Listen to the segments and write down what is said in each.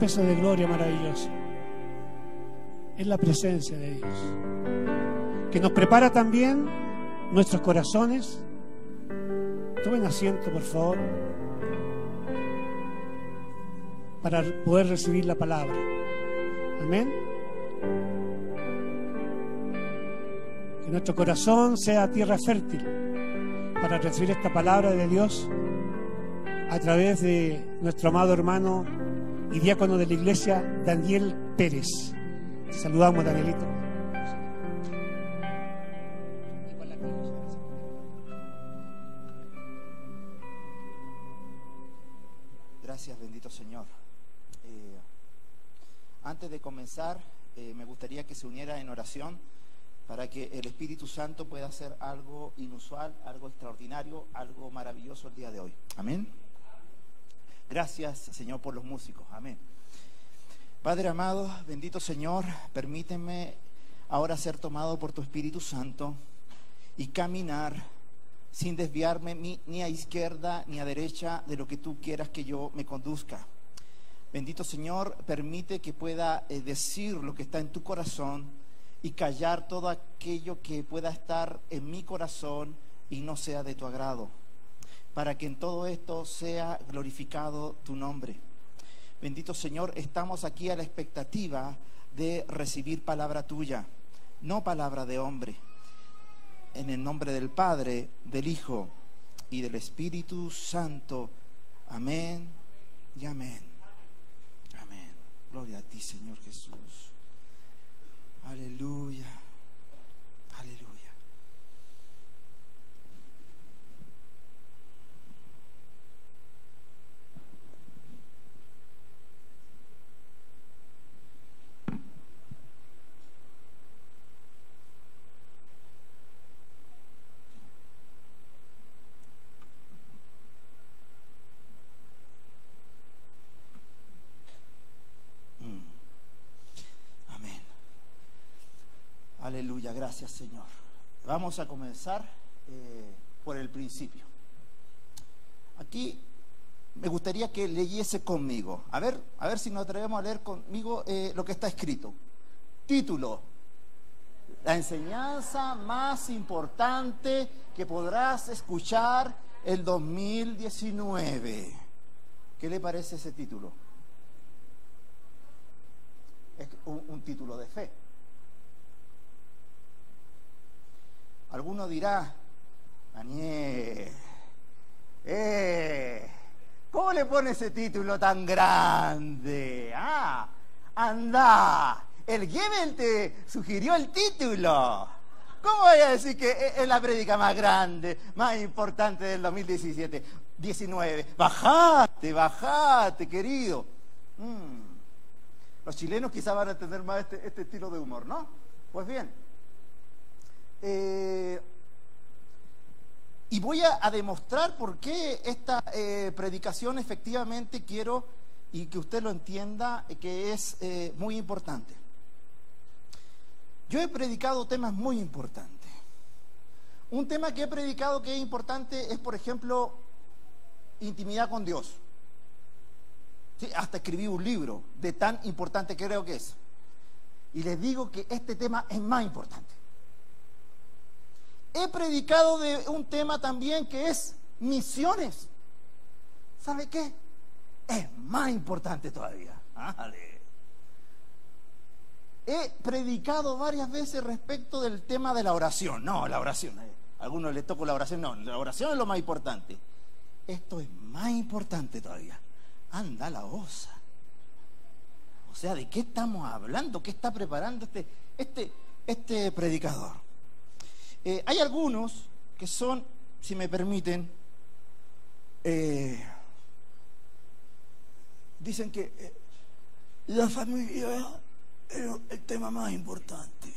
peso de gloria maravilloso. Es la presencia de Dios, que nos prepara también nuestros corazones. Tomen asiento, por favor, para poder recibir la palabra. Amén. Que nuestro corazón sea tierra fértil para recibir esta palabra de Dios a través de nuestro amado hermano y diácono de la iglesia, Daniel Pérez. Te saludamos, Danielito. Gracias, bendito Señor. Antes de comenzar, me gustaría que se uniera en oración para que el Espíritu Santo pueda hacer algo inusual, algo extraordinario, algo maravilloso el día de hoy. Amén. Gracias, Señor, por los músicos. Amén. Padre amado, bendito Señor, permíteme ahora ser tomado por tu Espíritu Santo y caminar sin desviarme ni a izquierda ni a derecha de lo que tú quieras que yo me conduzca. Bendito Señor, permite que pueda decir lo que está en tu corazón y callar todo aquello que pueda estar en mi corazón y no sea de tu agrado, para que en todo esto sea glorificado tu nombre. Bendito Señor, estamos aquí a la expectativa de recibir palabra tuya, no palabra de hombre. En el nombre del Padre, del Hijo y del Espíritu Santo. Amén y amén. Amén. Gloria a ti, Señor Jesús. Aleluya. Aleluya. Aleluya, gracias Señor. Vamos a comenzar por el principio. Aquí me gustaría que leyese conmigo. A ver si nos atrevemos a leer conmigo lo que está escrito. Título: la enseñanza más importante que podrás escuchar el 2019. ¿Qué le parece ese título? Es un título de fe. Alguno dirá: Daniel, ¿cómo le pone ese título tan grande? Anda, el Gebel te sugirió el título. ¿Cómo voy a decir que es la prédica más grande, más importante del 2019? Bajate, querido. Los chilenos quizás van a entender más este estilo de humor, ¿no? Pues bien. Y voy a demostrar por qué esta predicación efectivamente quiero y que usted lo entienda, que es muy importante. Yo he predicado temas muy importantes. Un tema que he predicado que es importante es, por ejemplo, intimidad con Dios. Sí, hasta escribí un libro de tan importante que creo que es. Y les digo que este tema es más importante. He predicado de un tema también que es misiones. ¿Sabe qué? Es más importante todavía. ¡Ájale! He predicado varias veces respecto del tema de la oración. No, la oración. A algunos les toco la oración. No, la oración es lo más importante. Esto es más importante todavía. Anda la osa. O sea, ¿de qué estamos hablando? ¿Qué está preparando este predicador? Hay algunos que son, si me permiten, dicen que la familia es el tema más importante.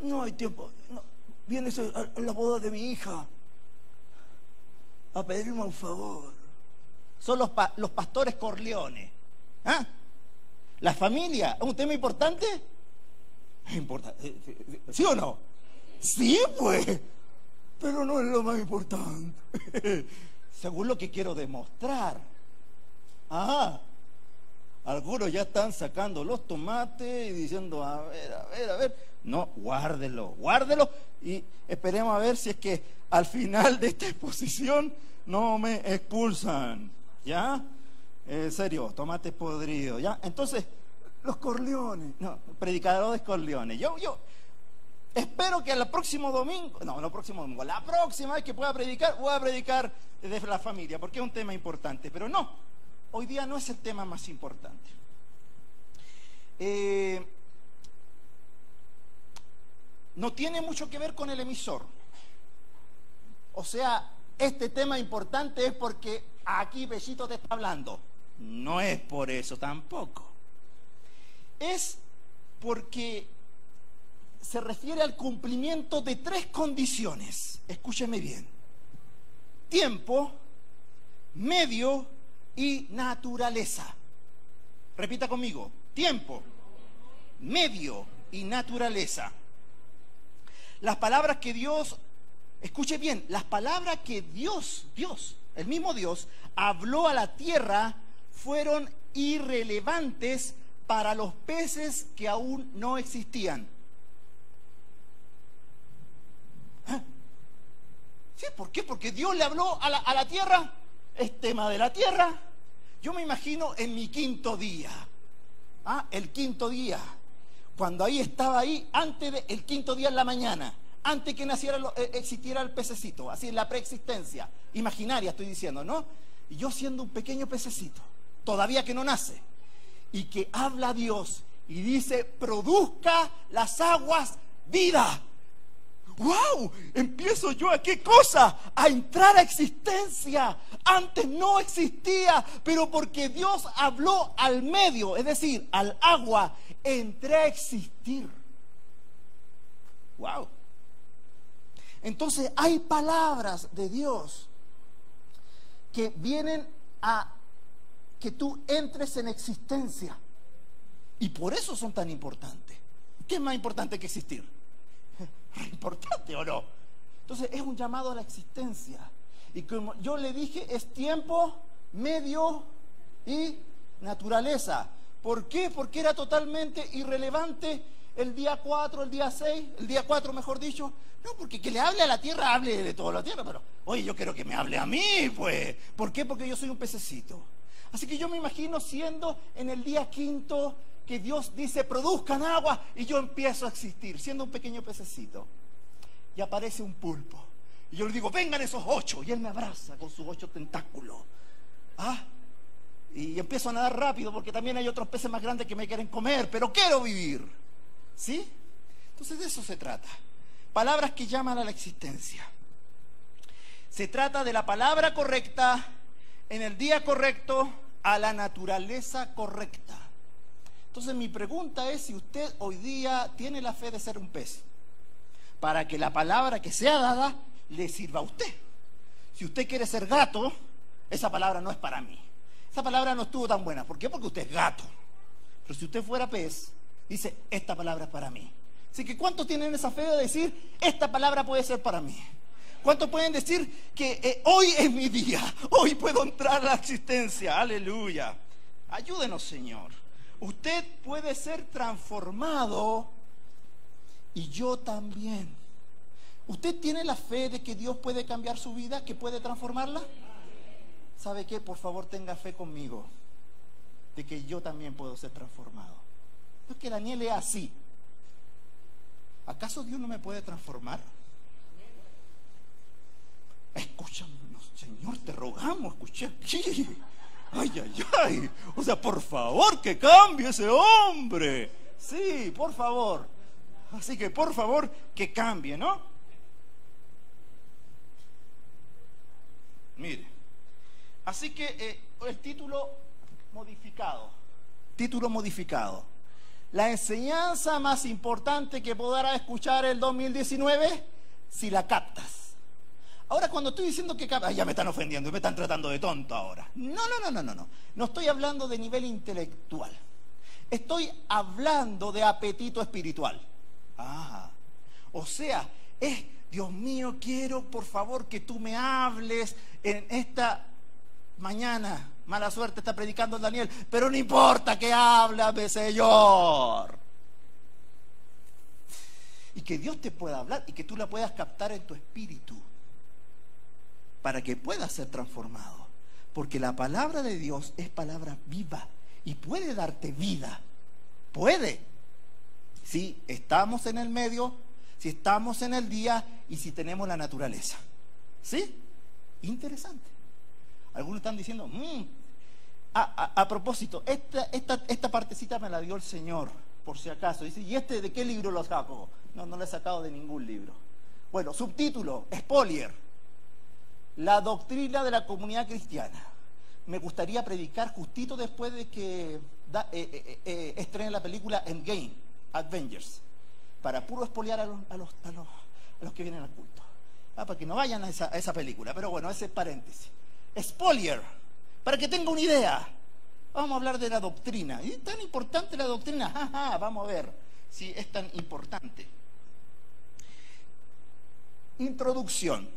No hay tiempo. No. Vienes a la boda de mi hija a pedirme un favor. Son los pastores Corleones. ¿La familia es un tema importante? Es importante. ¿Sí o no? Sí, pues, pero no es lo más importante. Según lo que quiero demostrar. Algunos ya están sacando los tomates y diciendo, a ver. No, guárdelo y esperemos a ver si es que al final de esta exposición no me expulsan, ¿ya? En serio, tomates podridos, ¿ya? Entonces, los Corleones, no, predicadores Corleones. Yo espero que el próximo domingo, la próxima vez que pueda predicar, voy a predicar desde la familia, porque es un tema importante, pero no, hoy día no es el tema más importante. No tiene mucho que ver con el emisor. O sea, este tema importante es porque aquí Bellito te está hablando. No es por eso tampoco. Es porque se refiere al cumplimiento de 3 condiciones. Escúcheme bien. Tiempo, medio y naturaleza. Repita conmigo. Tiempo, medio y naturaleza. Las palabras que Dios, escuche bien, las palabras que Dios, el mismo Dios, habló a la tierra fueron irrelevantes para los peces que aún no existían. ¿Sí? ¿Por qué? Porque Dios le habló a la tierra, es tema de la tierra. Yo me imagino en mi quinto día, el quinto día, cuando estaba ahí, antes del quinto día en la mañana, antes que existiera el pececito, así en la preexistencia, imaginaria estoy diciendo, ¿no? Y yo siendo un pequeño pececito, todavía que no nace, y que habla Dios y dice, produzca las aguas vida. ¡Wow! Empiezo yo a qué cosa, a entrar a existencia. Antes no existía, pero porque Dios habló al medio, es decir, al agua, entré a existir. ¡Wow! Entonces hay palabras de Dios que vienen a que tú entres en existencia, y por eso son tan importantes. ¿Qué es más importante que existir? ¿Importante o no? Entonces es un llamado a la existencia, y como yo le dije, es tiempo, medio y naturaleza. ¿Por qué? Porque era totalmente irrelevante el día 4, el día 6, el día 4 mejor dicho. No, porque que le hable a la tierra, hable de toda la tierra, pero oye, yo quiero que me hable a mí, pues. ¿Por qué? Porque yo soy un pececito. Así que yo me imagino siendo en el día 5 que Dios dice, produzcan agua, y yo empiezo a existir, siendo un pequeño pececito. Y aparece un pulpo. Y yo le digo, vengan esos 8. Y él me abraza con sus 8 tentáculos. Y empiezo a nadar rápido, porque también hay otros peces más grandes que me quieren comer, pero quiero vivir. ¿Sí? Entonces de eso se trata. Palabras que llaman a la existencia. Se trata de la palabra correcta, en el día correcto, a la naturaleza correcta. Entonces mi pregunta es si usted hoy día tiene la fe de ser un pez, para que la palabra que sea dada le sirva a usted. Si usted quiere ser gato, esa palabra no es para mí. Esa palabra no estuvo tan buena. ¿Por qué? Porque usted es gato. Pero si usted fuera pez, dice, esta palabra es para mí. Así que ¿cuántos tienen esa fe de decir, esta palabra puede ser para mí? ¿Cuántos pueden decir que hoy es mi día? Hoy puedo entrar a la existencia. Aleluya. Ayúdenos, Señor. Usted puede ser transformado y yo también. ¿Usted tiene la fe de que Dios puede cambiar su vida, que puede transformarla? ¿Sabe qué? Por favor, tenga fe conmigo de que yo también puedo ser transformado. No es que Daniel es así. ¿Acaso Dios no me puede transformar? Escúchanos, Señor, te rogamos, escucha aquí. Ay. O sea, por favor, que cambie ese hombre. Sí, por favor. Así que, por favor, que cambie, ¿no? Mire. Así que el título modificado. Título modificado. La enseñanza más importante que podrás escuchar el 2019, si la captas. Ahora, cuando estoy diciendo que ya me están ofendiendo y me están tratando de tonto ahora. No. No estoy hablando de nivel intelectual. Estoy hablando de apetito espiritual. O sea, Dios mío, quiero por favor que tú me hables en esta mañana, mala suerte, está predicando el Daniel, pero no importa, que háblame, Señor. Y que Dios te pueda hablar y que tú la puedas captar en tu espíritu para que puedas ser transformado. Porque la palabra de Dios es palabra viva y puede darte vida. Puede. Si estamos en el medio, si estamos en el día y si tenemos la naturaleza. ¿Sí? Interesante. Algunos están diciendo, a propósito, esta partecita me la dio el Señor, por si acaso. Dice, ¿y de qué libro lo saco? No lo he sacado de ningún libro. Bueno, subtítulo, Spolier, la doctrina de la comunidad cristiana. Me gustaría predicar justito después de que estrene la película Endgame, Avengers, para puro espoliar a los que vienen al culto. Para que no vayan a esa película. Pero bueno, ese es paréntesis. Spolier, para que tenga una idea. Vamos a hablar de la doctrina. ¿Es tan importante la doctrina? Vamos a ver si es tan importante. Introducción.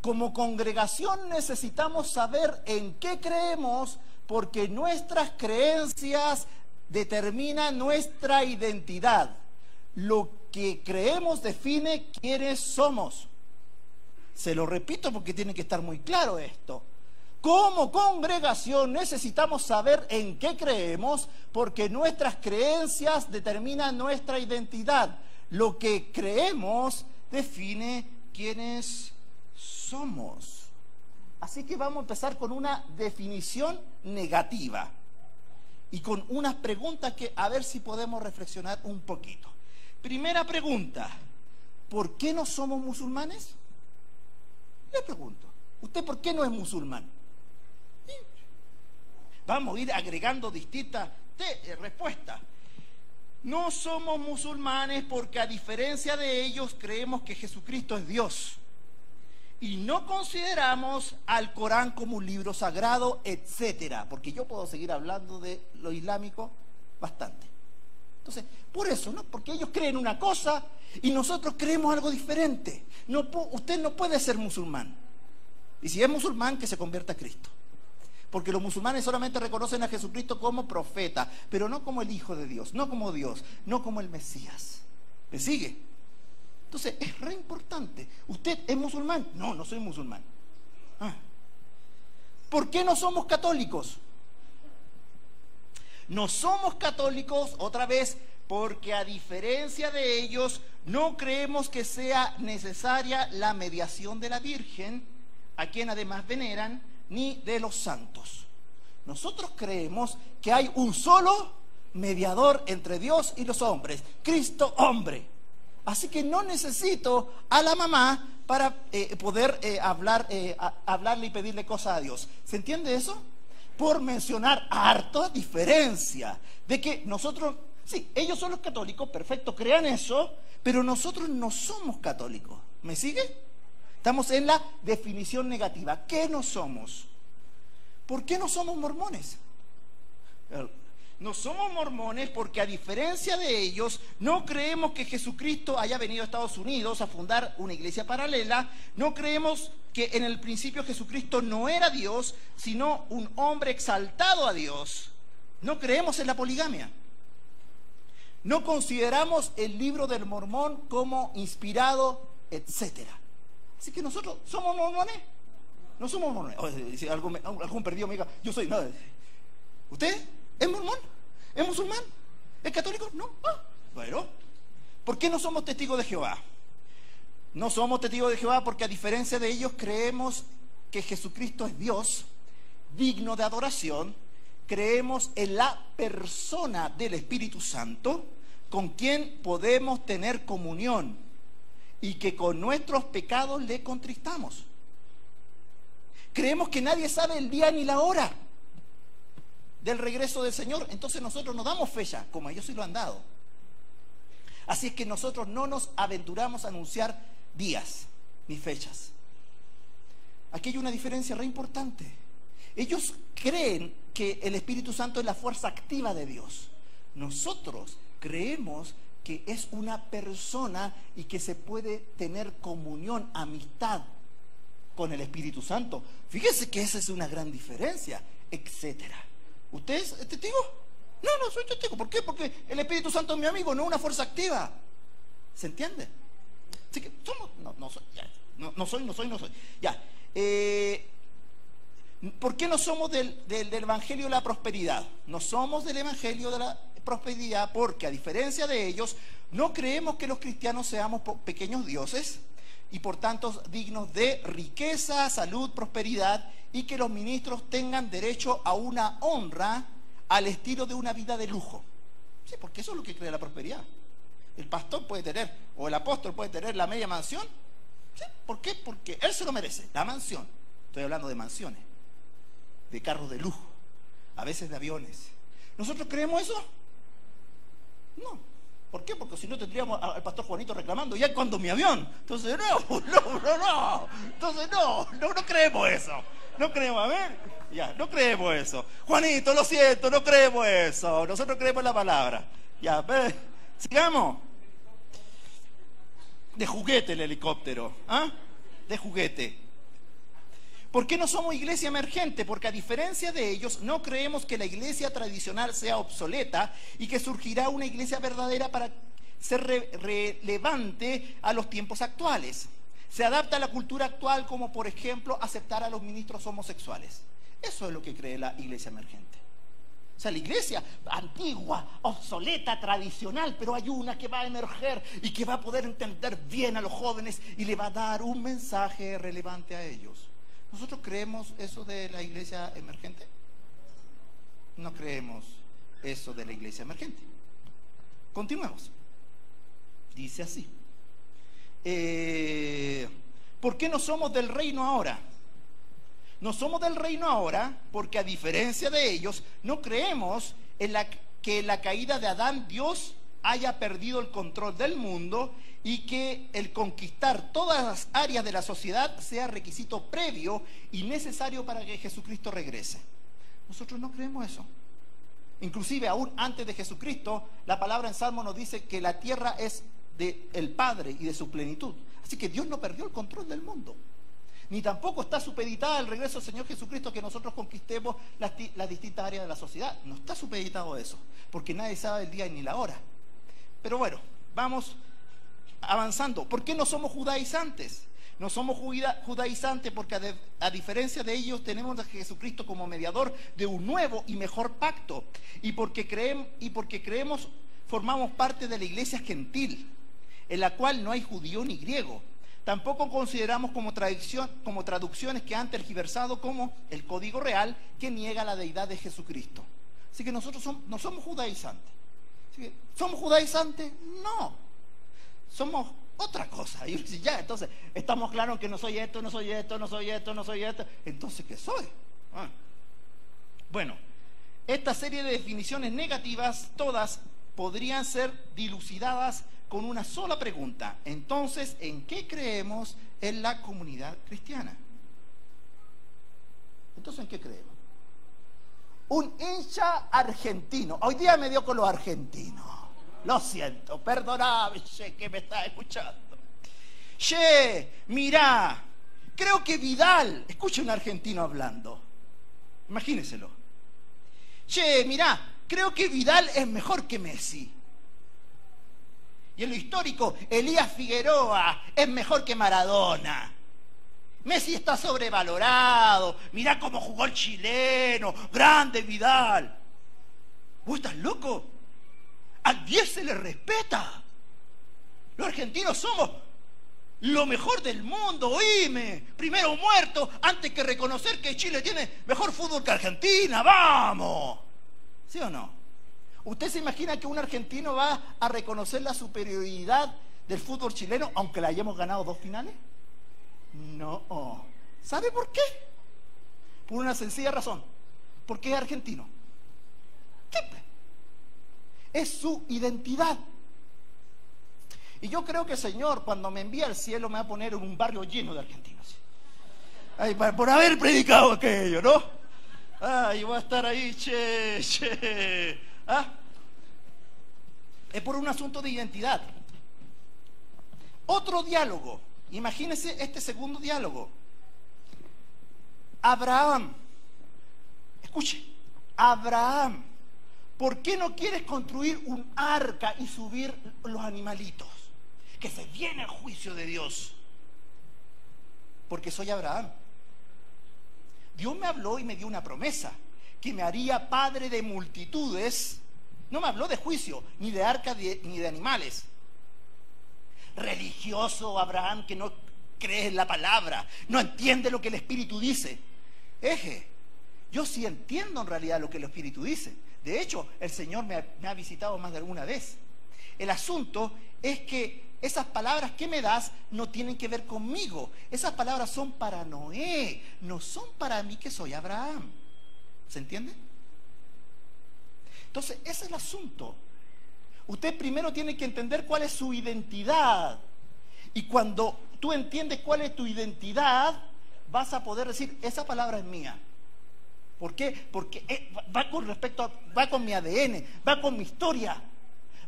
Como congregación necesitamos saber en qué creemos, porque nuestras creencias determinan nuestra identidad. Lo que creemos define quiénes somos. Se lo repito porque tiene que estar muy claro esto. Como congregación necesitamos saber en qué creemos, porque nuestras creencias determinan nuestra identidad. Lo que creemos define quiénes somos. Así que vamos a empezar con una definición negativa y con unas preguntas que a ver si podemos reflexionar un poquito. Primera pregunta, ¿por qué no somos musulmanes? Le pregunto, ¿usted por qué no es musulmán? Vamos a ir agregando distintas respuestas. No somos musulmanes porque a diferencia de ellos creemos que Jesucristo es Dios. Y no consideramos al Corán como un libro sagrado, etcétera. Porque yo puedo seguir hablando de lo islámico bastante. Entonces, por eso, ¿no? Porque ellos creen una cosa y nosotros creemos algo diferente. Usted no puede ser musulmán. Y si es musulmán, que se convierta a Cristo. Porque los musulmanes solamente reconocen a Jesucristo como profeta, pero no como el Hijo de Dios, no como Dios, no como el Mesías. ¿Me sigue? Entonces, es re importante. ¿Usted es musulmán? No, no soy musulmán. ¿Por qué no somos católicos? No somos católicos, otra vez, porque a diferencia de ellos, no creemos que sea necesaria la mediación de la Virgen, a quien además veneran, ni de los santos. Nosotros creemos que hay un solo mediador entre Dios y los hombres, Cristo hombre. Así que no necesito a la mamá para poder hablarle y pedirle cosas a Dios. ¿Se entiende eso? Por mencionar harta diferencia de que nosotros, sí, ellos son los católicos, perfecto, crean eso, pero nosotros no somos católicos. ¿Me sigue? Estamos en la definición negativa. ¿Qué no somos? ¿Por qué no somos mormones? No somos mormones porque a diferencia de ellos no creemos que Jesucristo haya venido a Estados Unidos a fundar una iglesia paralela. No creemos que en el principio Jesucristo no era Dios, sino un hombre exaltado a Dios. No creemos en la poligamia. No consideramos el libro del Mormón como inspirado, etcétera. Así que nosotros somos mormones. No somos mormones. Si algún perdido me diga, yo soy nada. ¿Usted es mormón? ¿Es musulmán? ¿Es católico? No. Bueno, ¿por qué no somos testigos de Jehová? No somos testigos de Jehová porque a diferencia de ellos creemos que Jesucristo es Dios, digno de adoración. Creemos en la persona del Espíritu Santo, con quien podemos tener comunión y que con nuestros pecados le contristamos. Creemos que nadie sabe el día ni la hora del regreso del Señor. Entonces nosotros no damos fecha, como ellos sí lo han dado. Así es que nosotros no nos aventuramos a anunciar días ni fechas. Aquí hay una diferencia re importante. Ellos creen que el Espíritu Santo es la fuerza activa de Dios. Nosotros creemos que es una persona y que se puede tener comunión, amistad. con el Espíritu Santo. Fíjese que esa es una gran diferencia, etcétera. ¿Usted es testigo? No soy testigo. ¿Por qué? Porque el Espíritu Santo es mi amigo, no una fuerza activa. ¿Se entiende? Así que somos, no soy. Ya. ¿Por qué no somos del Evangelio de la prosperidad? No somos del Evangelio de la prosperidad porque, a diferencia de ellos, no creemos que los cristianos seamos pequeños dioses y por tanto dignos de riqueza, salud, prosperidad, y que los ministros tengan derecho a una honra al estilo de una vida de lujo. Sí, porque eso es lo que cree la prosperidad. El pastor puede tener, o el apóstol puede tener la media mansión. ¿Sí? ¿Por qué? Porque él se lo merece, la mansión. Estoy hablando de mansiones, de carros de lujo, a veces de aviones. ¿Nosotros creemos eso? No. ¿Por qué? Porque si no tendríamos al pastor Juanito reclamando, ya cuando mi avión. Entonces no. Entonces no creemos eso. No creemos, a ver, ya, no creemos eso. Juanito, lo siento, no creemos eso. Nosotros creemos la palabra. Ya, sigamos. De juguete el helicóptero, ¿ah? De juguete. ¿Por qué no somos iglesia emergente? Porque a diferencia de ellos, no creemos que la iglesia tradicional sea obsoleta y que surgirá una iglesia verdadera para ser relevante a los tiempos actuales. Se adapta a la cultura actual, como por ejemplo aceptar a los ministros homosexuales. Eso es lo que cree la iglesia emergente. O sea, la iglesia antigua, obsoleta, tradicional, pero hay una que va a emerger y que va a poder entender bien a los jóvenes y le va a dar un mensaje relevante a ellos. ¿Nosotros creemos eso de la iglesia emergente? No creemos eso de la iglesia emergente. Continuemos. Dice así. ¿Por qué no somos del reino ahora? No somos del reino ahora porque, a diferencia de ellos, no creemos que en la caída de Adán Dios haya perdido el control del mundo y que el conquistar todas las áreas de la sociedad sea requisito previo y necesario para que Jesucristo regrese. Nosotros no creemos eso. Inclusive aún antes de Jesucristo, la palabra en Salmo nos dice que la tierra es del Padre y de su plenitud. Así que Dios no perdió el control del mundo. Ni tampoco está supeditada al regreso del Señor Jesucristo que nosotros conquistemos las distintas áreas de la sociedad. No está supeditado eso, porque nadie sabe el día ni la hora. Pero bueno, vamos avanzando. ¿Por qué no somos judaizantes? No somos judaizantes porque a diferencia de ellos tenemos a Jesucristo como mediador de un nuevo y mejor pacto. Y porque creemos, formamos parte de la iglesia gentil, en la cual no hay judío ni griego. Tampoco consideramos como traducciones que han tergiversado como el código real que niega la deidad de Jesucristo. Así que nosotros no somos judaizantes. ¿Somos judaizantes? No. Somos otra cosa. Y ya, entonces, estamos claros que no soy esto, no soy esto, no soy esto, no soy esto. Entonces, ¿qué soy? Bueno, esta serie de definiciones negativas, todas podrían ser dilucidadas con una sola pregunta. Entonces, ¿en qué creemos en la comunidad cristiana? Entonces, ¿en qué creemos? Un hincha argentino. Hoy día me dio con los argentinos. Lo siento, perdoname, que me está escuchando. Mirá, creo que Vidal, escucha un argentino hablando. Imagíneselo. Mirá, creo que Vidal es mejor que Messi. Y en lo histórico, Elías Figueroa es mejor que Maradona. Messi está sobrevalorado. Mirá cómo jugó el chileno. Grande Vidal. ¿Vos estás loco? Al 10 se le respeta. Los argentinos somos lo mejor del mundo. Oíme, primero muerto antes que reconocer que Chile tiene mejor fútbol que Argentina. ¡Vamos! ¿Sí o no? ¿Usted se imagina que un argentino va a reconocer la superioridad del fútbol chileno aunque le hayamos ganado 2 finales? No. ¿Sabe por qué? Por una sencilla razón. Porque es argentino. Simple. Es su identidad. Y yo creo que el Señor, cuando me envía al cielo, me va a poner en un barrio lleno de argentinos. Ay, por haber predicado aquello, ¿no? Ay, voy a estar ahí, Es por un asunto de identidad. Otro diálogo. Imagínense este segundo diálogo. Abraham, escuche, Abraham, ¿por qué no quieres construir un arca y subir los animalitos? Que se viene el juicio de Dios. Porque soy Abraham. Dios me habló y me dio una promesa, que me haría padre de multitudes. No me habló de juicio, ni de arca, ni de animales. Religioso Abraham, que no cree en la palabra, no entiende lo que el Espíritu dice. Yo sí entiendo en realidad lo que el Espíritu dice. De hecho, el Señor me ha visitado más de alguna vez. El asunto es que esas palabras que me das no tienen que ver conmigo. Esas palabras son para Noé, no son para mí, que soy Abraham. ¿Se entiende? Entonces, ese es el asunto. Usted primero tiene que entender cuál es su identidad. Y cuando tú entiendes cuál es tu identidad, vas a poder decir, esa palabra es mía. ¿Por qué? Porque va con mi ADN, va con mi historia,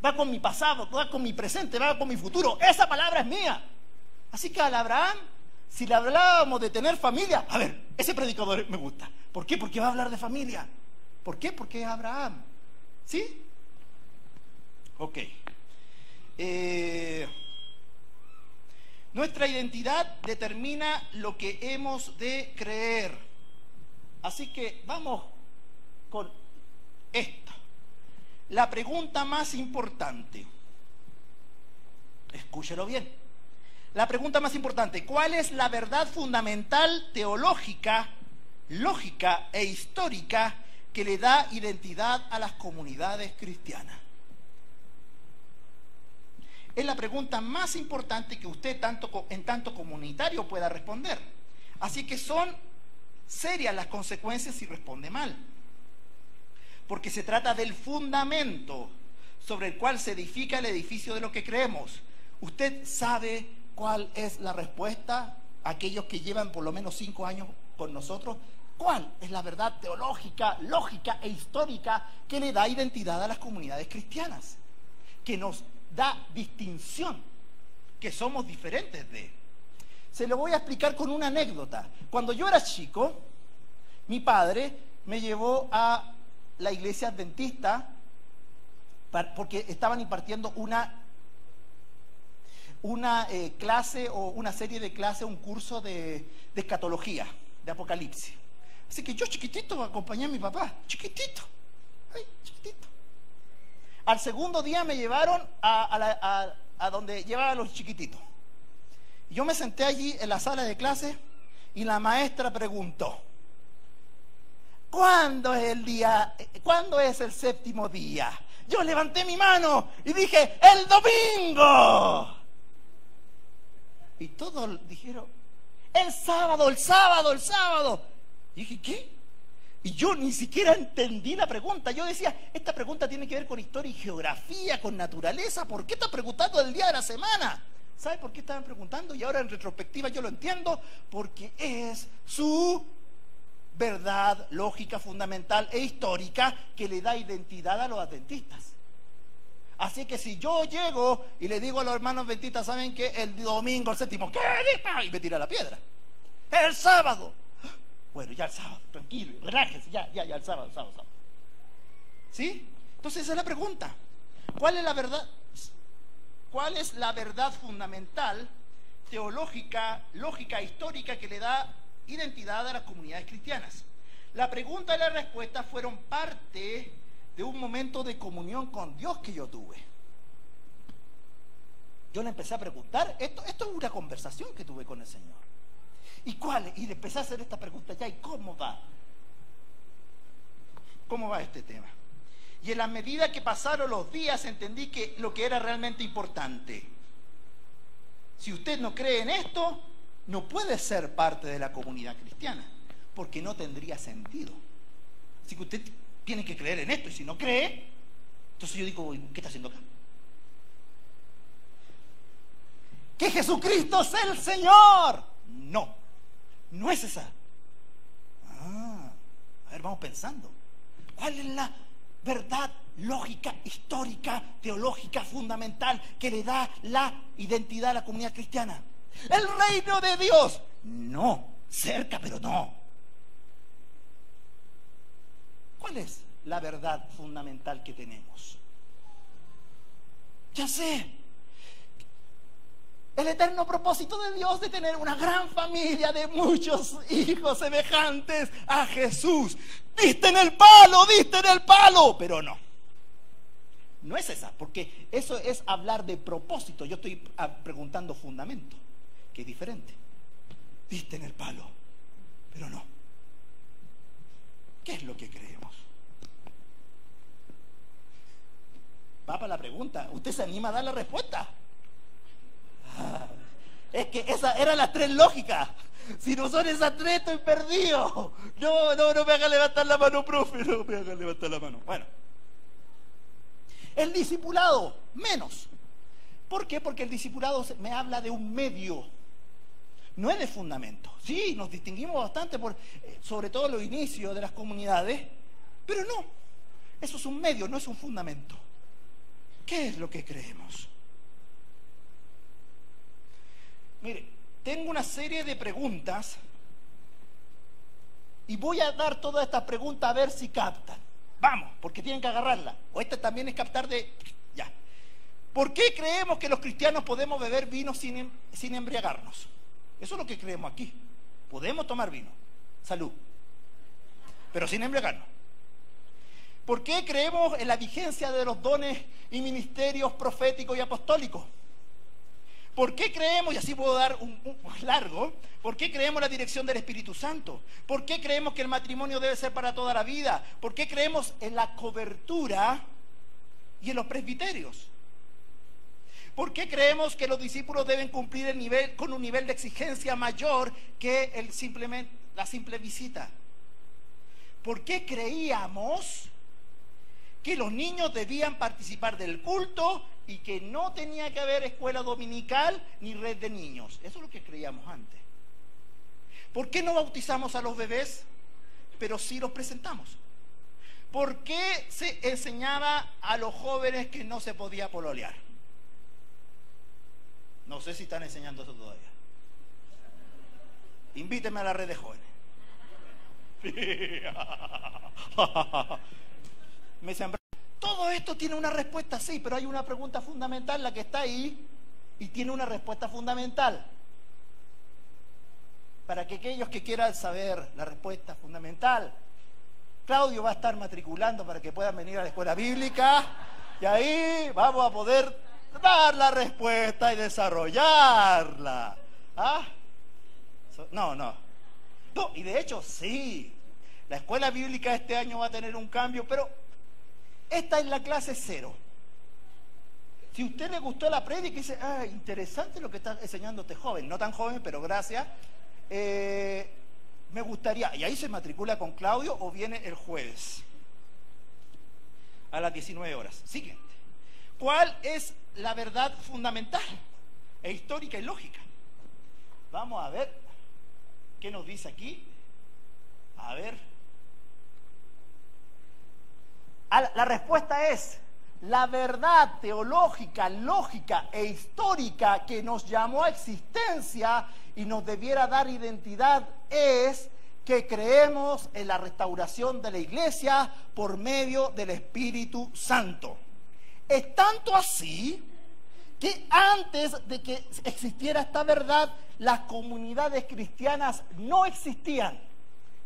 va con mi pasado, va con mi presente, va con mi futuro. Esa palabra es mía. Así que al Abraham, si le hablábamos de tener familia, a ver, ese predicador me gusta. ¿Por qué? Porque va a hablar de familia. ¿Por qué? Porque es Abraham. ¿Sí? Ok. Nuestra identidad determina lo que hemos de creer. Así que vamos con esto. La pregunta más importante, escúchelo bien. La pregunta más importante, ¿cuál es la verdad fundamental, teológica, lógica e histórica que le da identidad a las comunidades cristianas? Es la pregunta más importante que usted en tanto comunitario pueda responder. Así que son serias las consecuencias si responde mal, porque se trata del fundamento sobre el cual se edifica el edificio de lo que creemos. ¿Usted sabe cuál es la respuesta? Aquellos que llevan por lo menos 5 años con nosotros, ¿cuál es la verdad teológica, lógica e histórica que le da identidad a las comunidades cristianas? Que nos da distinción, que somos diferentes de. Se lo voy a explicar con una anécdota. Cuando yo era chico, mi padre me llevó a la iglesia adventista porque estaban impartiendo una clase o una serie de clases, un curso de escatología, de Apocalipsis. Así que yo chiquitito acompañé a mi papá, chiquitito. Al segundo día me llevaron a donde llevaban a los chiquititos. Yo me senté allí en la sala de clase y la maestra preguntó: ¿cuándo es el día? ¿Cuándo es el séptimo día? Yo levanté mi mano y dije: ¡el domingo! Y todos dijeron: ¡el sábado, el sábado, el sábado! Y dije: ¿qué? Y yo ni siquiera entendí la pregunta. Yo decía: esta pregunta tiene que ver con historia y geografía, con naturaleza. ¿Por qué está preguntando el día de la semana? ¿Sabe por qué estaban preguntando? Y ahora en retrospectiva yo lo entiendo. Porque es su verdad lógica, fundamental e histórica que le da identidad a los adventistas. Así que si yo llego y le digo a los hermanos adventistas: ¿saben qué? El domingo, el séptimo, ¿qué? Y me tira la piedra. El sábado. Bueno, ya el sábado, tranquilo, relájese, ya el sábado. ¿Sí? Entonces esa es la pregunta. ¿Cuál es la verdad? ¿Cuál es la verdad fundamental, teológica, lógica, histórica que le da identidad a las comunidades cristianas? La pregunta y la respuesta fueron parte de un momento de comunión con Dios que yo tuve. Yo le empecé a preguntar, esto es una conversación que tuve con el Señor. ¿Y cuál? Y le empecé a hacer esta pregunta ya, ¿y cómo va? ¿Cómo va este tema? Y en la medida que pasaron los días entendí que lo que era realmente importante. Si usted no cree en esto, no puede ser parte de la comunidad cristiana, porque no tendría sentido. Así que usted tiene que creer en esto, y si no cree, entonces yo digo: ¿qué está haciendo acá? ¿Que Jesucristo es el Señor? No es esa. A ver, vamos pensando. ¿Cuál es la verdad lógica, histórica, teológica, fundamental que le da la identidad a la comunidad cristiana? El reino de Dios. No, cerca, pero no. ¿Cuál es la verdad fundamental que tenemos? Ya sé. El eterno propósito de Dios de tener una gran familia de muchos hijos semejantes a Jesús. Diste en el palo, pero no. No es esa, porque eso es hablar de propósito. Yo estoy preguntando fundamento, que es diferente. Diste en el palo, pero no. ¿Qué es lo que creemos? Va para la pregunta. ¿Usted se anima a dar la respuesta? Es que esas eran las tres lógicas. Si no son esas tres, estoy perdido. No me haga levantar la mano, profe. No me haga levantar la mano. Bueno, el discipulado, menos. ¿Por qué? Porque el discipulado me habla de un medio, no es de fundamento. Sí, nos distinguimos bastante por, sobre todo los inicios de las comunidades, pero no, eso es un medio, no es un fundamento. ¿Qué es lo que creemos? Mire, tengo una serie de preguntas y voy a dar todas estas preguntas a ver si captan. Vamos, porque tienen que agarrarla. O esta también es captar de... Ya. ¿Por qué creemos que los cristianos podemos beber vino sin embriagarnos? Eso es lo que creemos aquí. Podemos tomar vino. Salud. Pero sin embriagarnos. ¿Por qué creemos en la vigencia de los dones y ministerios proféticos y apostólicos? ¿Por qué creemos, y así puedo dar un largo, por qué creemos en la dirección del Espíritu Santo? ¿Por qué creemos que el matrimonio debe ser para toda la vida? ¿Por qué creemos en la cobertura y en los presbiterios? ¿Por qué creemos que los discípulos deben cumplir con un nivel de exigencia mayor que la simple visita? ¿Por qué creíamos que los niños debían participar del culto y que no tenía que haber escuela dominical ni red de niños? Eso es lo que creíamos antes. ¿Por qué no bautizamos a los bebés, pero sí los presentamos? ¿Por qué se enseñaba a los jóvenes que no se podía pololear? No sé si están enseñando eso todavía. Invítenme a la red de jóvenes. Me sembró. Todo esto tiene una respuesta, sí, pero hay una pregunta fundamental, la que está ahí, y tiene una respuesta fundamental. Para que aquellos que quieran saber la respuesta fundamental, Claudio va a estar matriculando para que puedan venir a la escuela bíblica, y ahí vamos a poder dar la respuesta y desarrollarla. ¿Ah? No, y de hecho sí, la escuela bíblica este año va a tener un cambio, pero esta es la clase 0. Si a usted le gustó la prédica y dice, interesante lo que está enseñando este joven, no tan joven, pero gracias, me gustaría, y ahí se matricula con Claudio o viene el jueves a las 19 horas. Siguiente. ¿Cuál es la verdad fundamental e histórica y lógica? Vamos a ver qué nos dice aquí. A ver. La respuesta es: la verdad teológica, lógica e histórica que nos llamó a existencia y nos debiera dar identidad es que creemos en la restauración de la iglesia por medio del Espíritu Santo. Es tanto así que antes de que existiera esta verdad, las comunidades cristianas no existían.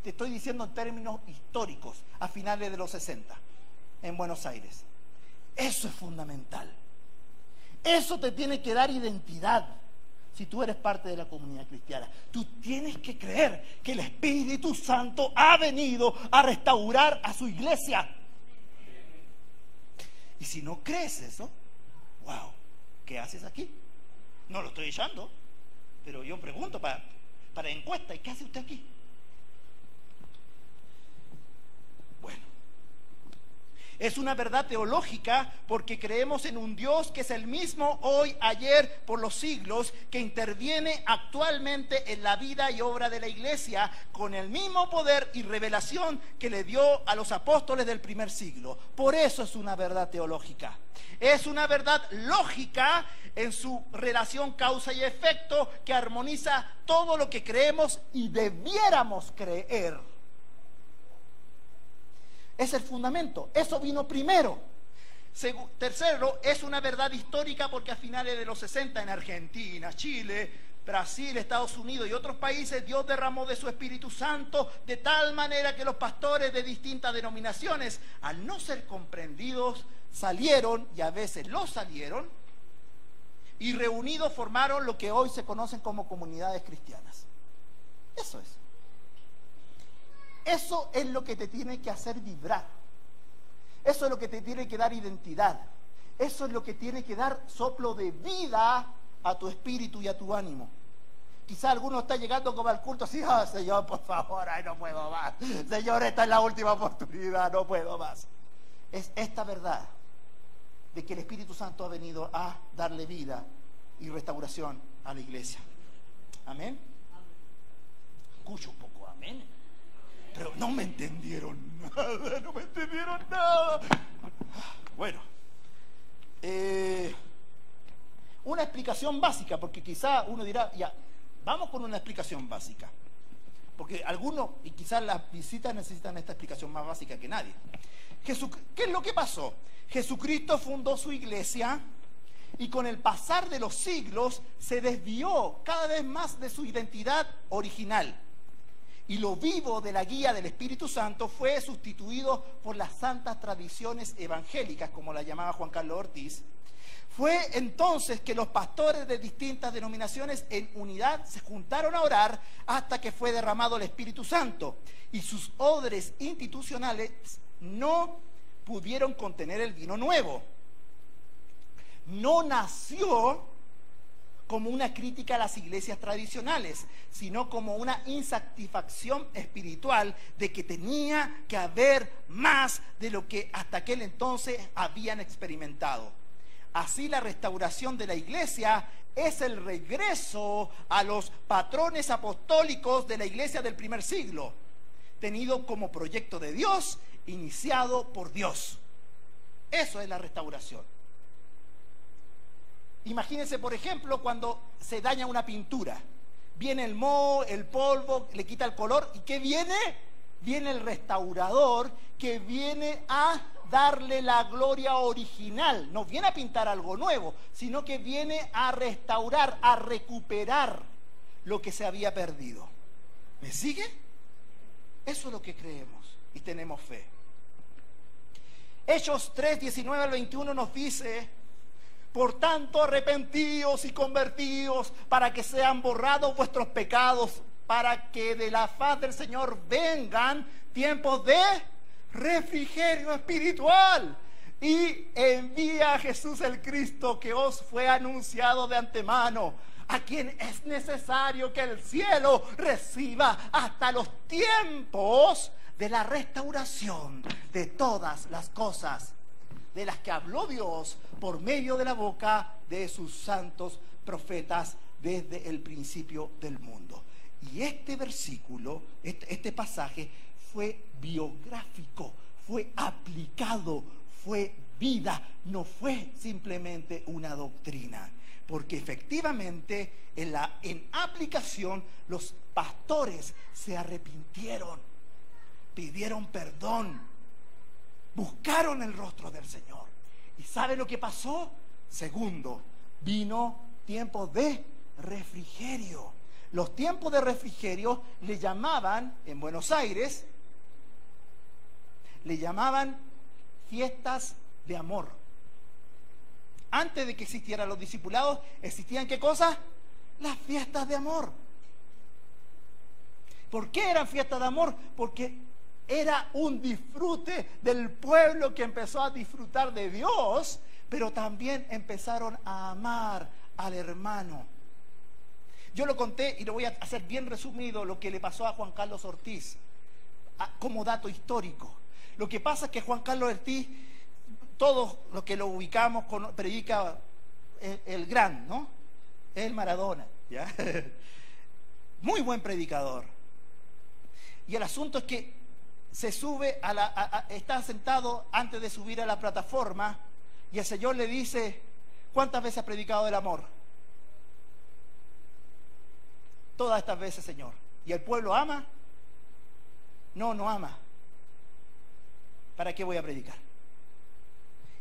Te estoy diciendo en términos históricos, a finales de los 60, en Buenos Aires. Eso es fundamental. Eso te tiene que dar identidad. Si tú eres parte de la comunidad cristiana, tú tienes que creer que el Espíritu Santo ha venido a restaurar a su iglesia. Y si no crees eso, wow, ¿qué haces aquí? No lo estoy echando, pero yo pregunto para encuesta, ¿y qué hace usted aquí? Bueno, es una verdad teológica porque creemos en un Dios que es el mismo hoy, ayer, por los siglos, que interviene actualmente en la vida y obra de la iglesia con el mismo poder y revelación que le dio a los apóstoles del primer siglo. Por eso es una verdad teológica. Es una verdad lógica en su relación causa y efecto que armoniza todo lo que creemos y debiéramos creer. Es el fundamento. Eso vino primero. Tercero, es una verdad histórica porque a finales de los 60 en Argentina, Chile, Brasil, Estados Unidos y otros países, Dios derramó de su Espíritu Santo de tal manera que los pastores de distintas denominaciones, al no ser comprendidos, salieron, y a veces los salieron, y reunidos formaron lo que hoy se conocen como comunidades cristianas. Eso es. Eso es lo que te tiene que hacer vibrar. Eso es lo que te tiene que dar identidad. Eso es lo que tiene que dar soplo de vida a tu espíritu y a tu ánimo. Quizá alguno está llegando como al culto así: oh, Señor, por favor, ay, no puedo más. Señor, esta es la última oportunidad, no puedo más. Es esta verdad de que el Espíritu Santo ha venido a darle vida y restauración a la iglesia. Amén. Escucho un poco amén. Pero no me entendieron nada, no me entendieron nada. Bueno, una explicación básica, porque quizá uno dirá, ya, vamos con una explicación básica. Porque algunos, y quizás las visitas necesitan esta explicación más básica que nadie. ¿Qué es lo que pasó? Jesucristo fundó su iglesia y con el pasar de los siglos se desvió cada vez más de su identidad original. Y lo vivo de la guía del Espíritu Santo fue sustituido por las santas tradiciones evangélicas, como la llamaba Juan Carlos Ortiz. Fue entonces que los pastores de distintas denominaciones en unidad se juntaron a orar hasta que fue derramado el Espíritu Santo. Y sus odres institucionales no pudieron contener el vino nuevo. No nació como una crítica a las iglesias tradicionales, sino como una insatisfacción espiritual de que tenía que haber más de lo que hasta aquel entonces habían experimentado. Así, la restauración de la iglesia es el regreso a los patrones apostólicos de la iglesia del primer siglo, tenido como proyecto de Dios, iniciado por Dios. Eso es la restauración. Imagínense, por ejemplo, cuando se daña una pintura. Viene el moho, el polvo, le quita el color. ¿Y qué viene? Viene el restaurador que viene a darle la gloria original. No viene a pintar algo nuevo, sino que viene a restaurar, a recuperar lo que se había perdido. ¿Me sigue? Eso es lo que creemos y tenemos fe. Hechos 3, 19 al 21 nos dice: por tanto, arrepentíos y convertíos para que sean borrados vuestros pecados, para que de la faz del Señor vengan tiempos de refrigerio espiritual. Y envía a Jesús el Cristo, que os fue anunciado de antemano, a quien es necesario que el cielo reciba hasta los tiempos de la restauración de todas las cosas, de las que habló Dios por medio de la boca de sus santos profetas desde el principio del mundo. Y este versículo, este pasaje fue biográfico, fue aplicado, fue vida, no fue simplemente una doctrina. Porque efectivamente en aplicación los pastores se arrepintieron, pidieron perdón, buscaron el rostro del Señor. ¿Y sabe lo que pasó? Segundo, vino tiempos de refrigerio. Los tiempos de refrigerio le llamaban, en Buenos Aires, le llamaban fiestas de amor. Antes de que existieran los discipulados, ¿existían qué cosas? Las fiestas de amor. ¿Por qué eran fiestas de amor? Porque era un disfrute del pueblo que empezó a disfrutar de Dios, pero también empezaron a amar al hermano. Yo lo conté y lo voy a hacer bien resumido, lo que le pasó a Juan Carlos Ortiz, como dato histórico. Lo que pasa es que Juan Carlos Ortiz, todos los que lo ubicamos, predica el gran, ¿no? El Maradona, ¿ya? Muy buen predicador. Y el asunto es que se sube está sentado antes de subir a la plataforma y el Señor le dice: ¿cuántas veces has predicado el amor? Todas estas veces, Señor. ¿Y el pueblo ama? No, no ama. ¿para qué voy a predicar?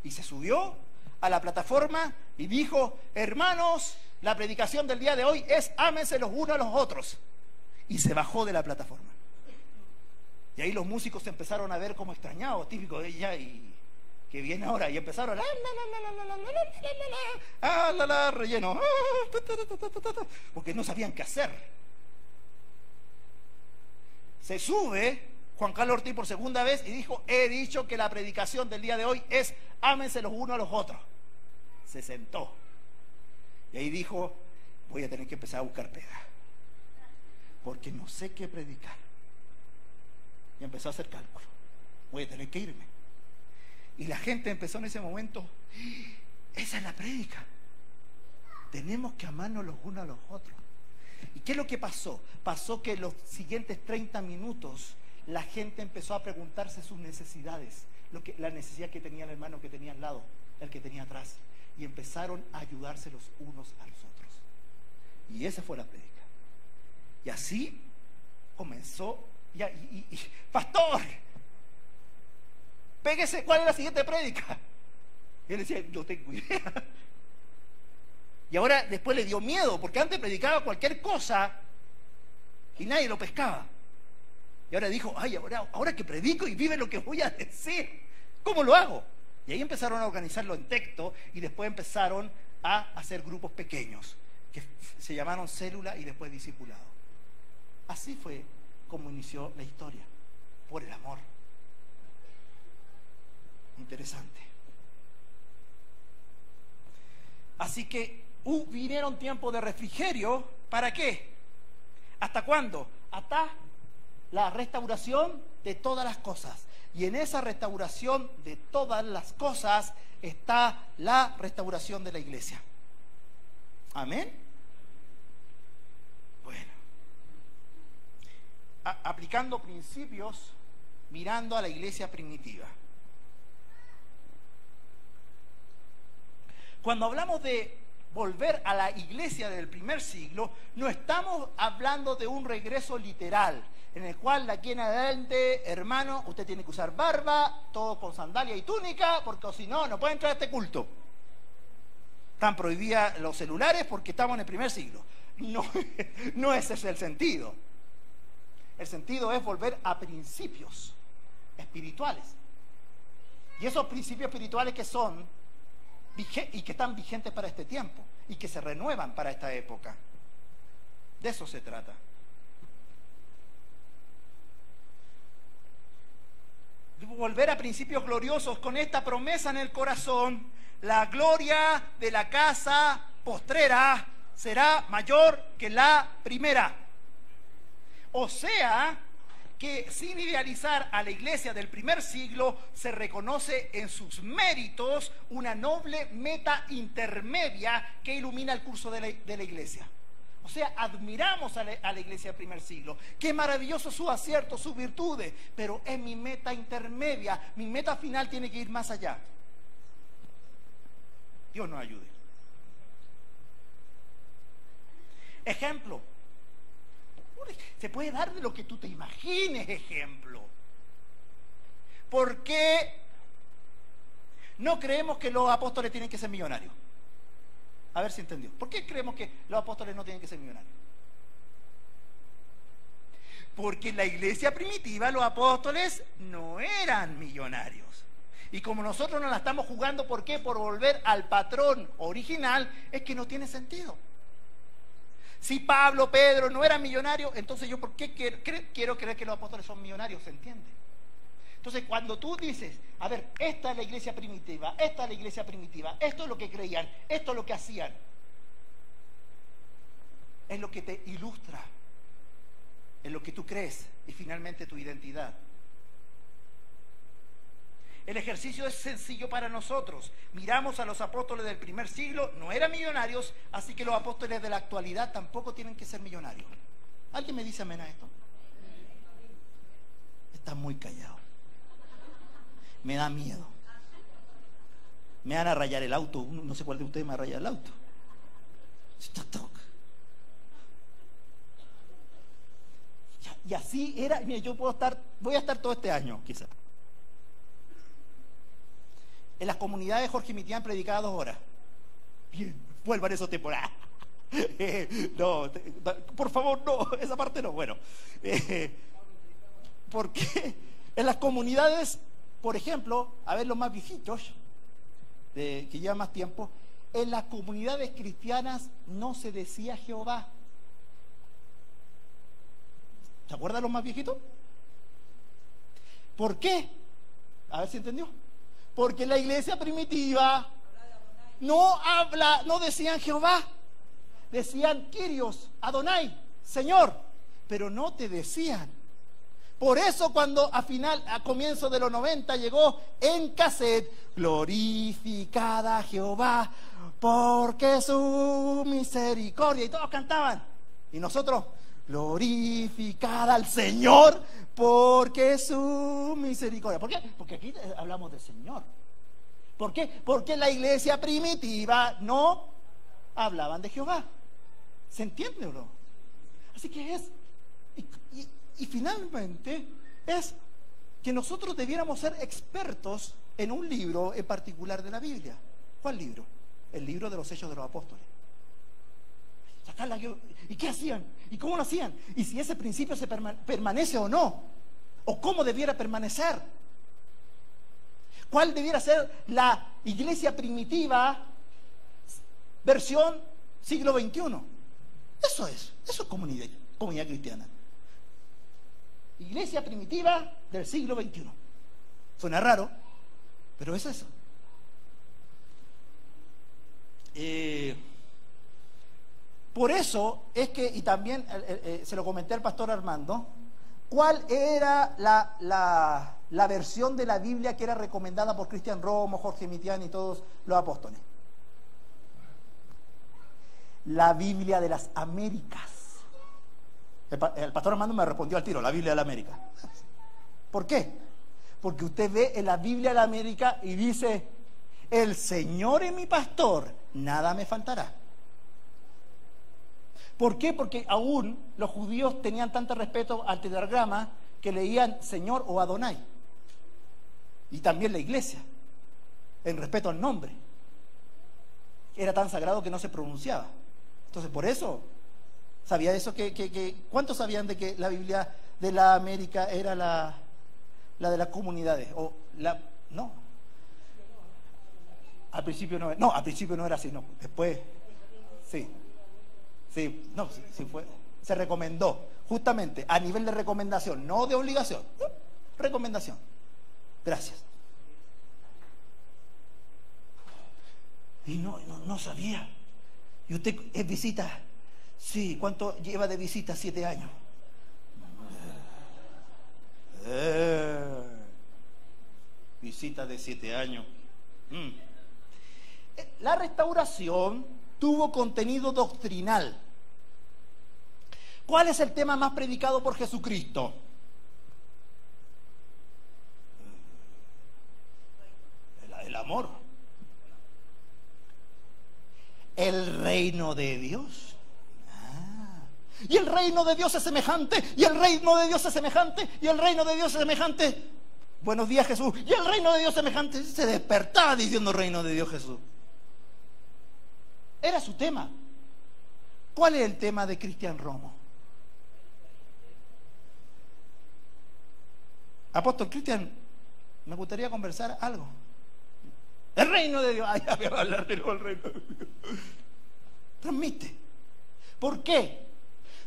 Y se subió a la plataforma y dijo, hermanos, la predicación del día de hoy es ámense los unos a los otros. Y se bajó de la plataforma. Y ahí los músicos se empezaron a ver como extrañados, típico de ella, y que viene ahora, y empezaron relleno, porque no sabían qué hacer. Se sube Juan Carlos Ortiz por segunda vez y dijo, he dicho que la predicación del día de hoy es ámense los unos a los otros. Se sentó y ahí dijo, voy a tener que empezar a buscar pega porque no sé qué predicar. Y empezó a hacer cálculo, voy a tener que irme. Y la gente empezó en ese momento, esa es la prédica, tenemos que amarnos los unos a los otros. ¿Y qué es lo que pasó? Pasó que en los siguientes 30 minutos la gente empezó a preguntarse sus necesidades, la necesidad que tenía el hermano que tenía al lado, el que tenía atrás, y empezaron a ayudarse los unos a los otros. Y esa fue la prédica. Y así comenzó. Y pastor, péguese, ¿cuál es la siguiente prédica? Y él decía, no tengo idea. Y ahora después le dio miedo, porque antes predicaba cualquier cosa y nadie lo pescaba. Y ahora dijo, ay, ahora que predico y vive lo que voy a decir, ¿cómo lo hago? Y ahí empezaron a organizarlo en texto y después empezaron a hacer grupos pequeños que se llamaron célula y después discipulado. Así fue como inició la historia, por el amor. Interesante. Así que vinieron tiempos de refrigerio, ¿para qué? ¿Hasta cuándo? Hasta la restauración de todas las cosas. Y en esa restauración de todas las cosas está la restauración de la iglesia. Amén. Bueno, aplicando principios, mirando a la iglesia primitiva. Cuando hablamos de volver a la iglesia del primer siglo, no estamos hablando de un regreso literal, en el cual de aquí en adelante, hermano, usted tiene que usar barba, todo con sandalia y túnica, porque si no, no puede entrar a este culto. Están prohibidos los celulares porque estamos en el primer siglo. No ese es el sentido. El sentido es volver a principios espirituales. Y esos principios espirituales que son y que están vigentes para este tiempo y que se renuevan para esta época. De eso se trata. Volver a principios gloriosos con esta promesa en el corazón: la gloria de la casa postrera será mayor que la primera. O sea, que sin idealizar a la iglesia del primer siglo, se reconoce en sus méritos una noble meta intermedia que ilumina el curso de la iglesia. O sea, admiramos a la iglesia del primer siglo. Qué maravilloso sus aciertos, sus virtudes, pero es mi meta intermedia. Mi meta final tiene que ir más allá. Dios nos ayude. Ejemplo. Se puede dar de lo que tú te imagines, ejemplo. ¿Por qué no creemos que los apóstoles tienen que ser millonarios? A ver si entendió. ¿Por qué creemos que los apóstoles no tienen que ser millonarios? Porque en la iglesia primitiva los apóstoles no eran millonarios. Y como nosotros nos la estamos jugando, ¿por qué? Por volver al patrón original, es que no tiene sentido. Si Pablo, Pedro no eran millonarios, entonces yo ¿por qué quiero creer que los apóstoles son millonarios? ¿Se entiende? Entonces cuando tú dices, a ver, esta es la iglesia primitiva, esta es la iglesia primitiva, esto es lo que creían, esto es lo que hacían, es lo que te ilustra, es lo que tú crees y finalmente tu identidad. El ejercicio es sencillo para nosotros. Miramos a los apóstoles del primer siglo, no eran millonarios, así que los apóstoles de la actualidad tampoco tienen que ser millonarios. ¿Alguien me dice amén a esto? Está muy callado. Me da miedo. Me van a rayar el auto. No sé cuál de ustedes me va a rayar el auto. Y así era. Mire, voy a estar todo este año, quizás. En las comunidades Jorge Mitián predicaba 2 horas. Bien, vuelvan esos temporadas. No, por favor, no, esa parte no. Bueno, porque en las comunidades, por ejemplo, a ver los más viejitos, que llevan más tiempo, en las comunidades cristianas no se decía Jehová. ¿Se acuerdan los más viejitos? ¿Por qué? A ver si entendió. Porque la iglesia primitiva no decían Jehová, decían Kyrios, Adonai, Señor, pero no te decían. Por eso cuando a comienzo de los 90 llegó en cassette, glorificada a Jehová, porque su misericordia, y todos cantaban, y nosotros, glorificada al Señor, porque su misericordia. ¿Por qué? Porque aquí hablamos del Señor. ¿Por qué? Porque la iglesia primitiva no hablaban de Jehová. ¿Se entiende o no? Así que es, y finalmente es que nosotros debiéramos ser expertos en un libro en particular de la Biblia. ¿Cuál libro? El libro de los Hechos de los Apóstoles. ¿Y qué hacían? ¿Y cómo lo hacían? ¿Y si ese principio se permanece o no? ¿O cómo debiera permanecer? ¿Cuál debiera ser la iglesia primitiva versión siglo XXI? Eso es comunidad cristiana. Iglesia primitiva del siglo XXI. Suena raro, pero es eso. Por eso es que, y también se lo comenté al pastor Armando, ¿cuál era la versión de la Biblia que era recomendada por Cristian Romo, Jorge Mitián y todos los apóstoles? La Biblia de las Américas. El pastor Armando me respondió al tiro, la Biblia de la América. ¿Por qué? Porque usted ve en la Biblia de la América y dice, el Señor es mi pastor, nada me faltará. ¿Por qué? Porque aún los judíos tenían tanto respeto al tetragrama que leían Señor o Adonai. Y también la iglesia, en respeto al nombre. Era tan sagrado que no se pronunciaba. Entonces, por eso, ¿sabía eso? ¿Cuántos sabían de que la Biblia de la América era la de las comunidades? No. Al principio no era así, no. Después, sí. Sí, no, sí fue. Se recomendó, justamente, a nivel de recomendación, no de obligación. Recomendación. Gracias. Y no sabía. ¿Y usted es visita? Sí. ¿Cuánto lleva de visita? 7 años. Visita de 7 años. La restauración tuvo contenido doctrinal. ¿Cuál es el tema más predicado por Jesucristo? El amor. El reino de Dios. Y el reino de Dios es semejante, y el reino de Dios es semejante, y el reino de Dios es semejante. Buenos días, Jesús. Y el reino de Dios es semejante. Se despertaba diciendo reino de Dios, Jesús. Era su tema. ¿Cuál es el tema de Cristian Romo? Apóstol Cristian, me gustaría conversar algo. El reino de Dios. Ay, ya voy a hablar de nuevo el reino de Dios. Transmite. ¿Por qué?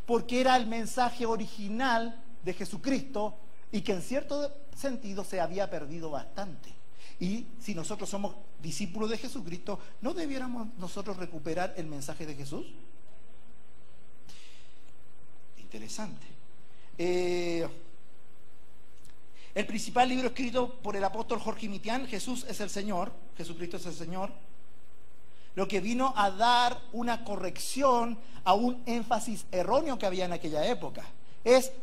Porque era el mensaje original de Jesucristo y que en cierto sentido se había perdido bastante. Y si nosotros somos discípulos de Jesucristo, ¿no debiéramos nosotros recuperar el mensaje de Jesús? Interesante. El principal libro escrito por el apóstol Jorge Mitián, Jesús es el Señor, Jesucristo es el Señor, lo que vino a dar una corrección a un énfasis erróneo que había en aquella época.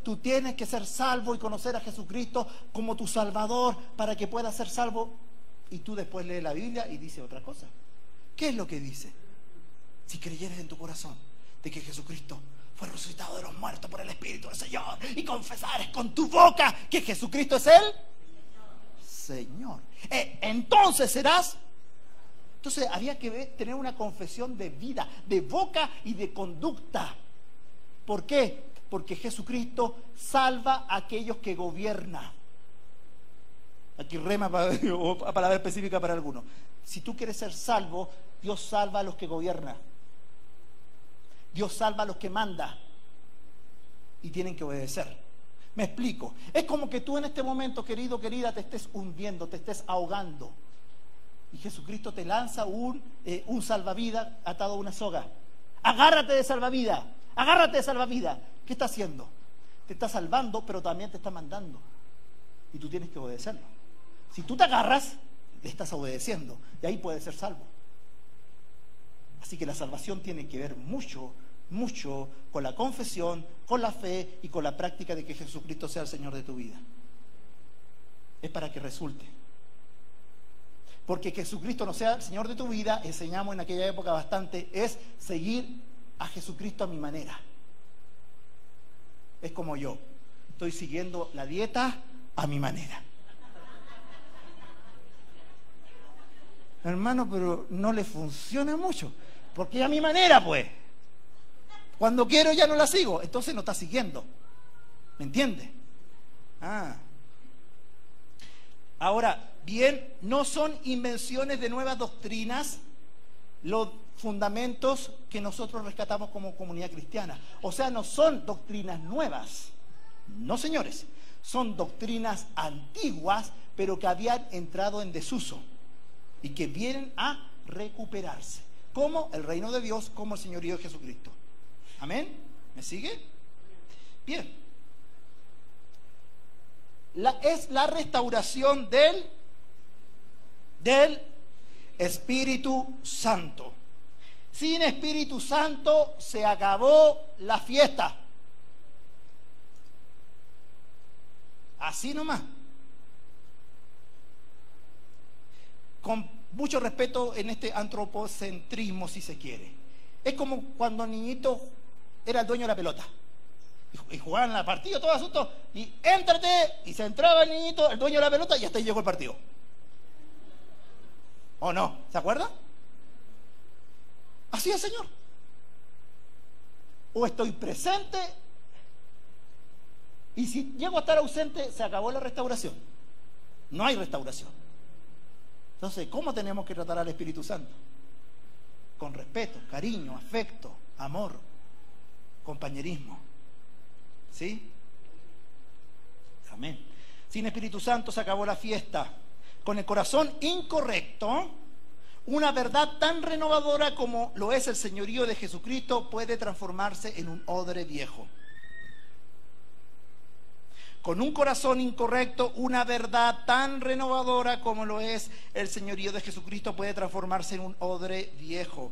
Tú tienes que ser salvo y conocer a Jesucristo como tu Salvador para que puedas ser salvo. Y tú después lees la Biblia y dice otra cosa. ¿Qué es lo que dice? Si creyeres en tu corazón de que Jesucristo fue resucitado de los muertos por el Espíritu del Señor y confesares con tu boca que Jesucristo es el Señor. Entonces serás. Entonces había que tener una confesión de vida, de boca y de conducta. ¿Por qué? Porque Jesucristo salva a aquellos que gobierna. Aquí rema o palabra específica para algunos. Si tú quieres ser salvo, Dios salva a los que gobierna. Dios salva a los que manda. Y tienen que obedecer. Me explico. Es como que tú en este momento, querido, querida, te estés hundiendo, te estés ahogando. Y Jesucristo te lanza un salvavidas atado a una soga. Agárrate de salvavidas. Agárrate de salvavidas. ¿Qué está haciendo? Te está salvando, pero también te está mandando. Y tú tienes que obedecerlo. Si tú te agarras, le estás obedeciendo. Y ahí puedes ser salvo. Así que la salvación tiene que ver mucho con la confesión, con la fe y con la práctica de que Jesucristo sea el Señor de tu vida. Es para que resulte. Porque Jesucristo no sea el Señor de tu vida, enseñamos en aquella época bastante, es seguir a Jesucristo a mi manera. Es como yo, estoy siguiendo la dieta a mi manera. Hermano, pero no le funciona mucho, porque a mi manera, pues. Cuando quiero ya no la sigo, entonces no está siguiendo. ¿Me entiende? Ahora, bien, no son invenciones de nuevas doctrinas los fundamentos que nosotros rescatamos como comunidad cristiana. O sea, no son doctrinas nuevas. No, señores. Son doctrinas antiguas, pero que habían entrado en desuso y que vienen a recuperarse. Como el reino de Dios, como el señorío de Jesucristo. ¿Amén? ¿Me sigue? Bien. Es la restauración del Espíritu Santo. Sin Espíritu Santo se acabó la fiesta. Así nomás. Con mucho respeto en este antropocentrismo, si se quiere. Es como cuando el niñito era el dueño de la pelota. Y jugaban la partida, todo asunto. Y éntrate, y se entraba el niñito, el dueño de la pelota, y hasta ahí llegó el partido. ¿O no? ¿Se acuerda? Así es, Señor. O estoy presente, y si llego a estar ausente, se acabó la restauración. No hay restauración. Entonces, ¿cómo tenemos que tratar al Espíritu Santo? Con respeto, cariño, afecto, amor, compañerismo. ¿Sí? Amén. Sin Espíritu Santo se acabó la fiesta. Con el corazón incorrecto, una verdad tan renovadora como lo es el señorío de Jesucristo puede transformarse en un odre viejo. Con un corazón incorrecto, una verdad tan renovadora como lo es el señorío de Jesucristo puede transformarse en un odre viejo.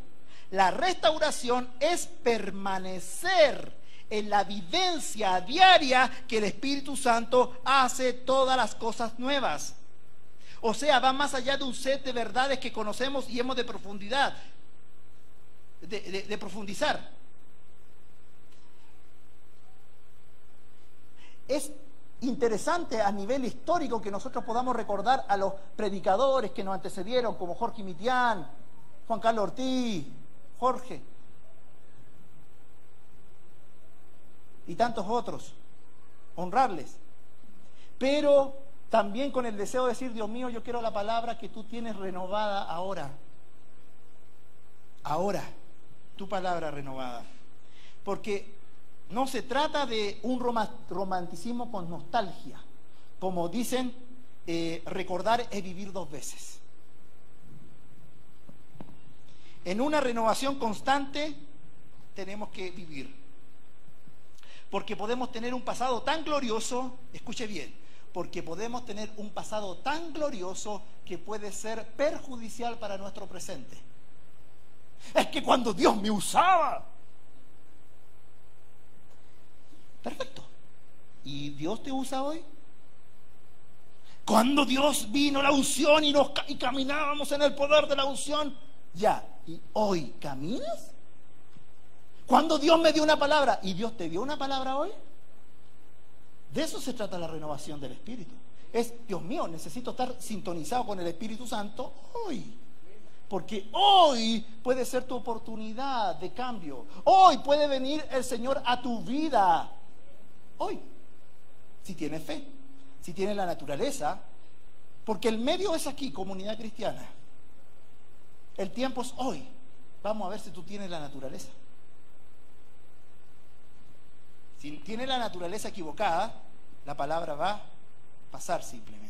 La restauración es permanecer en la vivencia diaria que el Espíritu Santo hace todas las cosas nuevas. O sea, va más allá de un set de verdades que conocemos y hemos de profundizar. Es interesante a nivel histórico que nosotros podamos recordar a los predicadores que nos antecedieron, como Jorge Mitián, Juan Carlos Ortiz, Jorge y tantos otros, honrarles, pero también con el deseo de decir: Dios mío, yo quiero la palabra que tú tienes renovada ahora, tu palabra renovada, porque no se trata de un romanticismo con nostalgia. Como dicen, recordar es vivir dos veces. En una renovación constante tenemos que vivir. Porque podemos tener un pasado tan glorioso, escuche bien, porque podemos tener un pasado tan glorioso que puede ser perjudicial para nuestro presente. Es que cuando Dios me usaba... Perfecto. ¿Y Dios te usa hoy? Cuando Dios vino la unción y caminábamos en el poder de la unción, ya. ¿Y hoy caminas? Cuando Dios me dio una palabra, ¿y Dios te dio una palabra hoy? De eso se trata la renovación del Espíritu. es, Dios mío, necesito estar sintonizado con el Espíritu Santo hoy. Porque hoy puede ser tu oportunidad de cambio. Hoy puede venir el Señor a tu vida. Hoy. Si tienes fe, si tienes la naturaleza. Porque el medio es aquí, comunidad cristiana. El tiempo es hoy. Vamos a ver si tú tienes la naturaleza. Si tienes la naturaleza equivocada, la palabra va a pasar simplemente.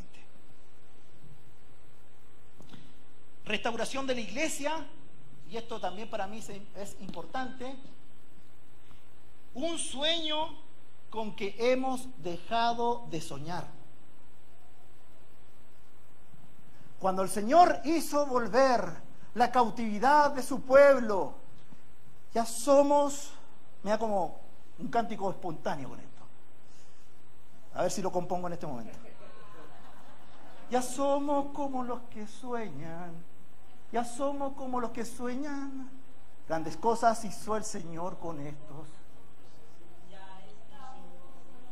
Restauración de la iglesia, y esto también para mí es importante. Un sueño con que hemos dejado de soñar. Cuando el Señor hizo volver la cautividad de su pueblo, ya somos, me da como un cántico espontáneo con esto. A ver si lo compongo en este momento. Ya somos como los que sueñan. Ya somos como los que sueñan. Grandes cosas hizo el Señor con estos.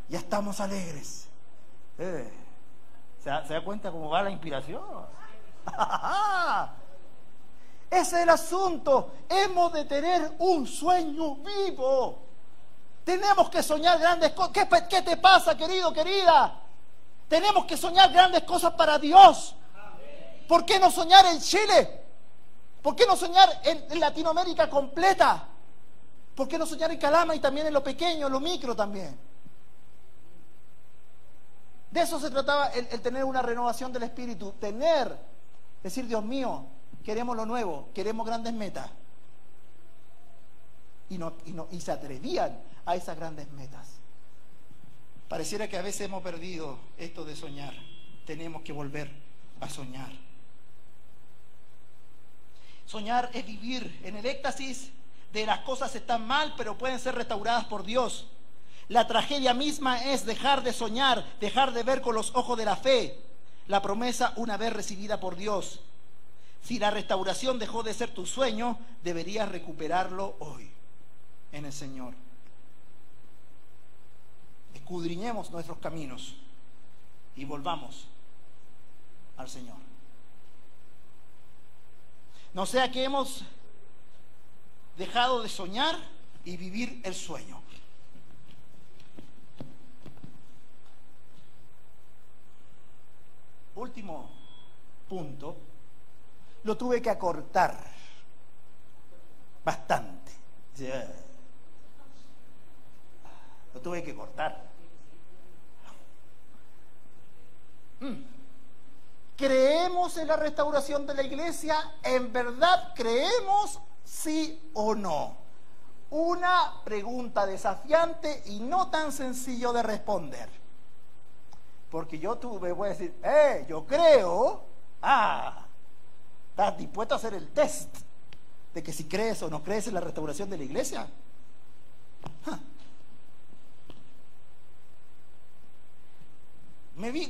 Ya estamos alegres. ¿Se da cuenta cómo va la inspiración? Ese es el asunto. Hemos de tener un sueño vivo. Tenemos que soñar grandes cosas. ¿Qué te pasa, querido, querida? Tenemos que soñar grandes cosas para Dios. ¿Por qué no soñar en Chile? ¿Por qué no soñar en Latinoamérica completa? ¿Por qué no soñar en Calama y también en lo pequeño, en lo micro también? De eso se trataba el tener una renovación del espíritu. Decir, Dios mío, queremos lo nuevo, queremos grandes metas. Y se atrevían a esas grandes metas. Pareciera que a veces hemos perdido esto de soñar. Tenemos que volver a soñar. Soñar es vivir en el éxtasis de las cosas están mal, pero pueden ser restauradas por Dios. La tragedia misma es dejar de soñar, dejar de ver con los ojos de la fe la promesa una vez recibida por Dios. Si la restauración dejó de ser tu sueño, deberías recuperarlo hoy en el Señor. Escudriñemos nuestros caminos y volvamos al Señor. No sea que hemos dejado de soñar y vivir el sueño. Último punto, lo tuve que acortar bastante. Lo tuve que cortar. ¿Creemos en la restauración de la iglesia? ¿En verdad creemos, sí o no? Una pregunta desafiante y no tan sencillo de responder. Porque voy a decir, yo creo. ¿Estás dispuesto a hacer el test de que si crees o no crees en la restauración de la iglesia?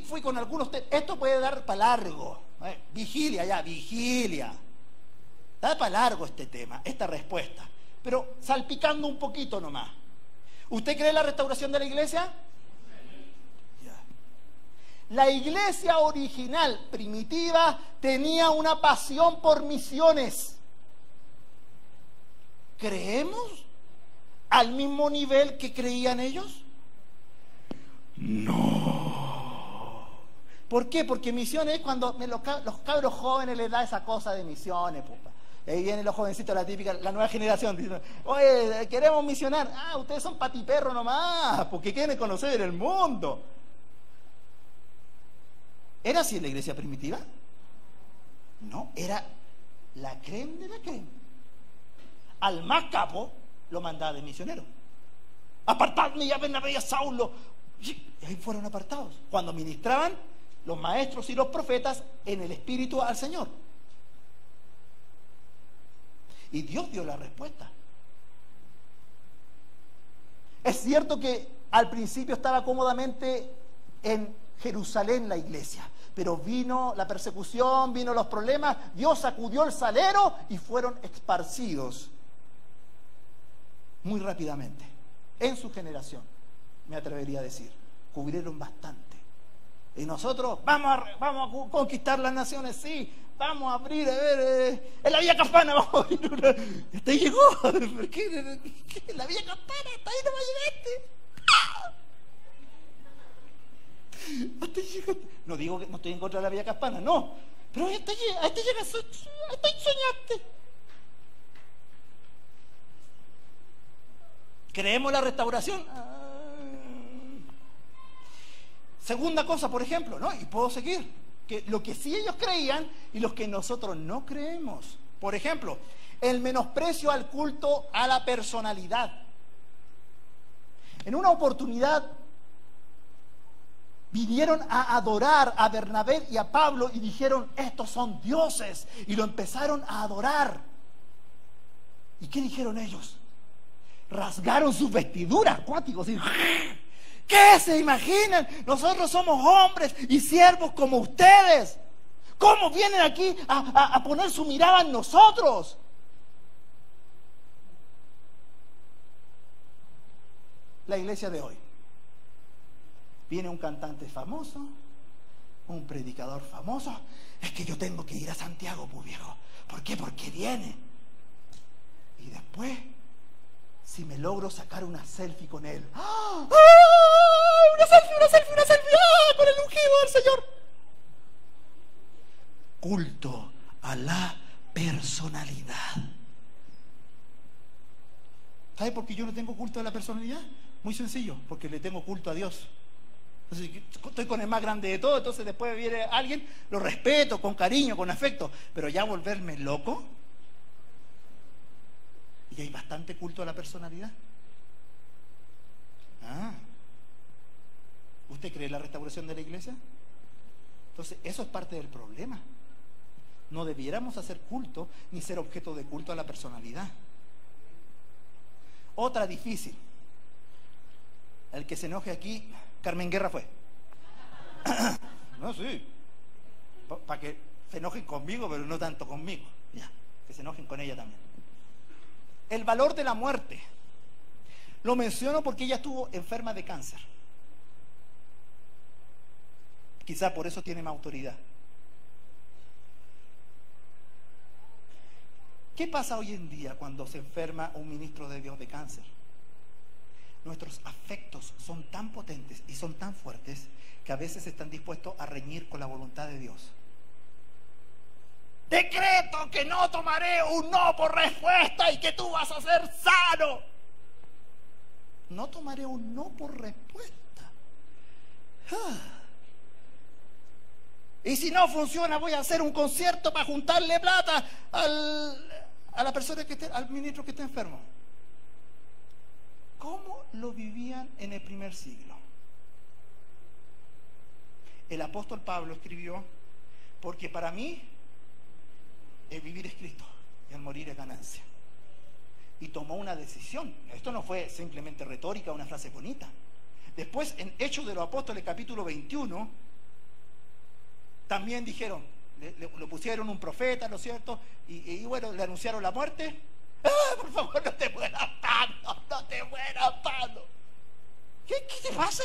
Fui con algunos test. Esto puede dar para largo. Vigilia. Da para largo este tema, esta respuesta. Pero salpicando un poquito nomás. ¿Usted cree en la restauración de la iglesia? La iglesia original, primitiva, tenía una pasión por misiones. ¿Creemos al mismo nivel que creían ellos? No. ¿Por qué? Porque misiones es cuando los cabros jóvenes les da esa cosa de misiones. Ahí vienen los jovencitos, la típica, la nueva generación, diciendo, oye, queremos misionar. Ustedes son patiperros nomás, porque quieren conocer el mundo. ¿Era así en la iglesia primitiva? No, era la crema de la crema. Al más capo lo mandaba de misionero. Apartadme ya Bernabé y a Saulo. Y ahí fueron apartados. Cuando ministraban los maestros y los profetas en el Espíritu al Señor. Y Dios dio la respuesta. Es cierto que al principio estaba cómodamente en Jerusalén la iglesia, pero vino la persecución, vino los problemas, Dios sacudió el salero y fueron esparcidos muy rápidamente en su generación, me atrevería a decir. Cubrieron bastante Y nosotros vamos a conquistar las naciones, sí. Vamos a abrir, a ver, en la Vía Campana vamos a abrir una. Hasta ahí llegó. ¿Por qué? En la Vía Campana, hasta ahí no va a llegar. Hasta ahí llegó. No digo que no estoy en contra de la Vía Campana, no. Pero hasta ahí llega, hasta ahí soñaste. ¿Creemos la restauración? Segunda cosa, por ejemplo, ¿no? Y puedo seguir, que lo que sí ellos creían y los que nosotros no creemos. Por ejemplo, el menosprecio al culto a la personalidad. En una oportunidad vinieron a adorar a Bernabé y a Pablo y dijeron, estos son dioses, y lo empezaron a adorar. ¿Y qué dijeron ellos? Rasgaron sus vestiduras, acuáticos, y ¿qué se imaginan? Nosotros somos hombres y siervos como ustedes. ¿Cómo vienen aquí a poner su mirada en nosotros? La iglesia de hoy. Viene un cantante famoso, un predicador famoso. Es que yo tengo que ir a Santiago, pues viejo. ¿Por qué? Porque viene. Y después, si me logro sacar una selfie con él. ¡Ah! ¡Una selfie! ¡Ah! Con el ungido del Señor. Culto a la personalidad. ¿Sabe por qué yo no tengo culto a la personalidad? Muy sencillo, porque le tengo culto a Dios. Entonces, estoy con el más grande de todo, entonces después viene alguien, lo respeto con cariño, con afecto, pero ya volverme loco. Y hay bastante culto a la personalidad. ¿Usted cree en la restauración de la iglesia? Entonces, eso es parte del problema. No debiéramos hacer culto ni ser objeto de culto a la personalidad. Otra difícil. El que se enoje aquí, Carmen Guerra fue. No, sí. Para que se enojen conmigo, pero no tanto conmigo. Ya, que se enojen con ella también. El valor de la muerte. Lo menciono porque ella estuvo enferma de cáncer. Quizá por eso tiene más autoridad. ¿Qué pasa hoy en día cuando se enferma un ministro de Dios de cáncer? Nuestros afectos son tan potentes y son tan fuertes que a veces están dispuestos a reñir con la voluntad de Dios. Decreto que no tomaré un no por respuesta y que tú vas a ser sano. No tomaré un no por respuesta. Y si no funciona, voy a hacer un concierto para juntarle plata a la persona que esté, al ministro que esté enfermo. ¿Cómo lo vivían en el primer siglo? El apóstol Pablo escribió, porque para mí el vivir es Cristo y el morir es ganancia. Y tomó una decisión. Esto no fue simplemente retórica, una frase bonita. Después, en Hechos de los Apóstoles, capítulo 21, también dijeron, lo pusieron un profeta, ¿no es cierto? Y bueno, le anunciaron la muerte. Por favor, no te mueras, Pablo, no te mueras, Pablo. ¿Qué te pasa?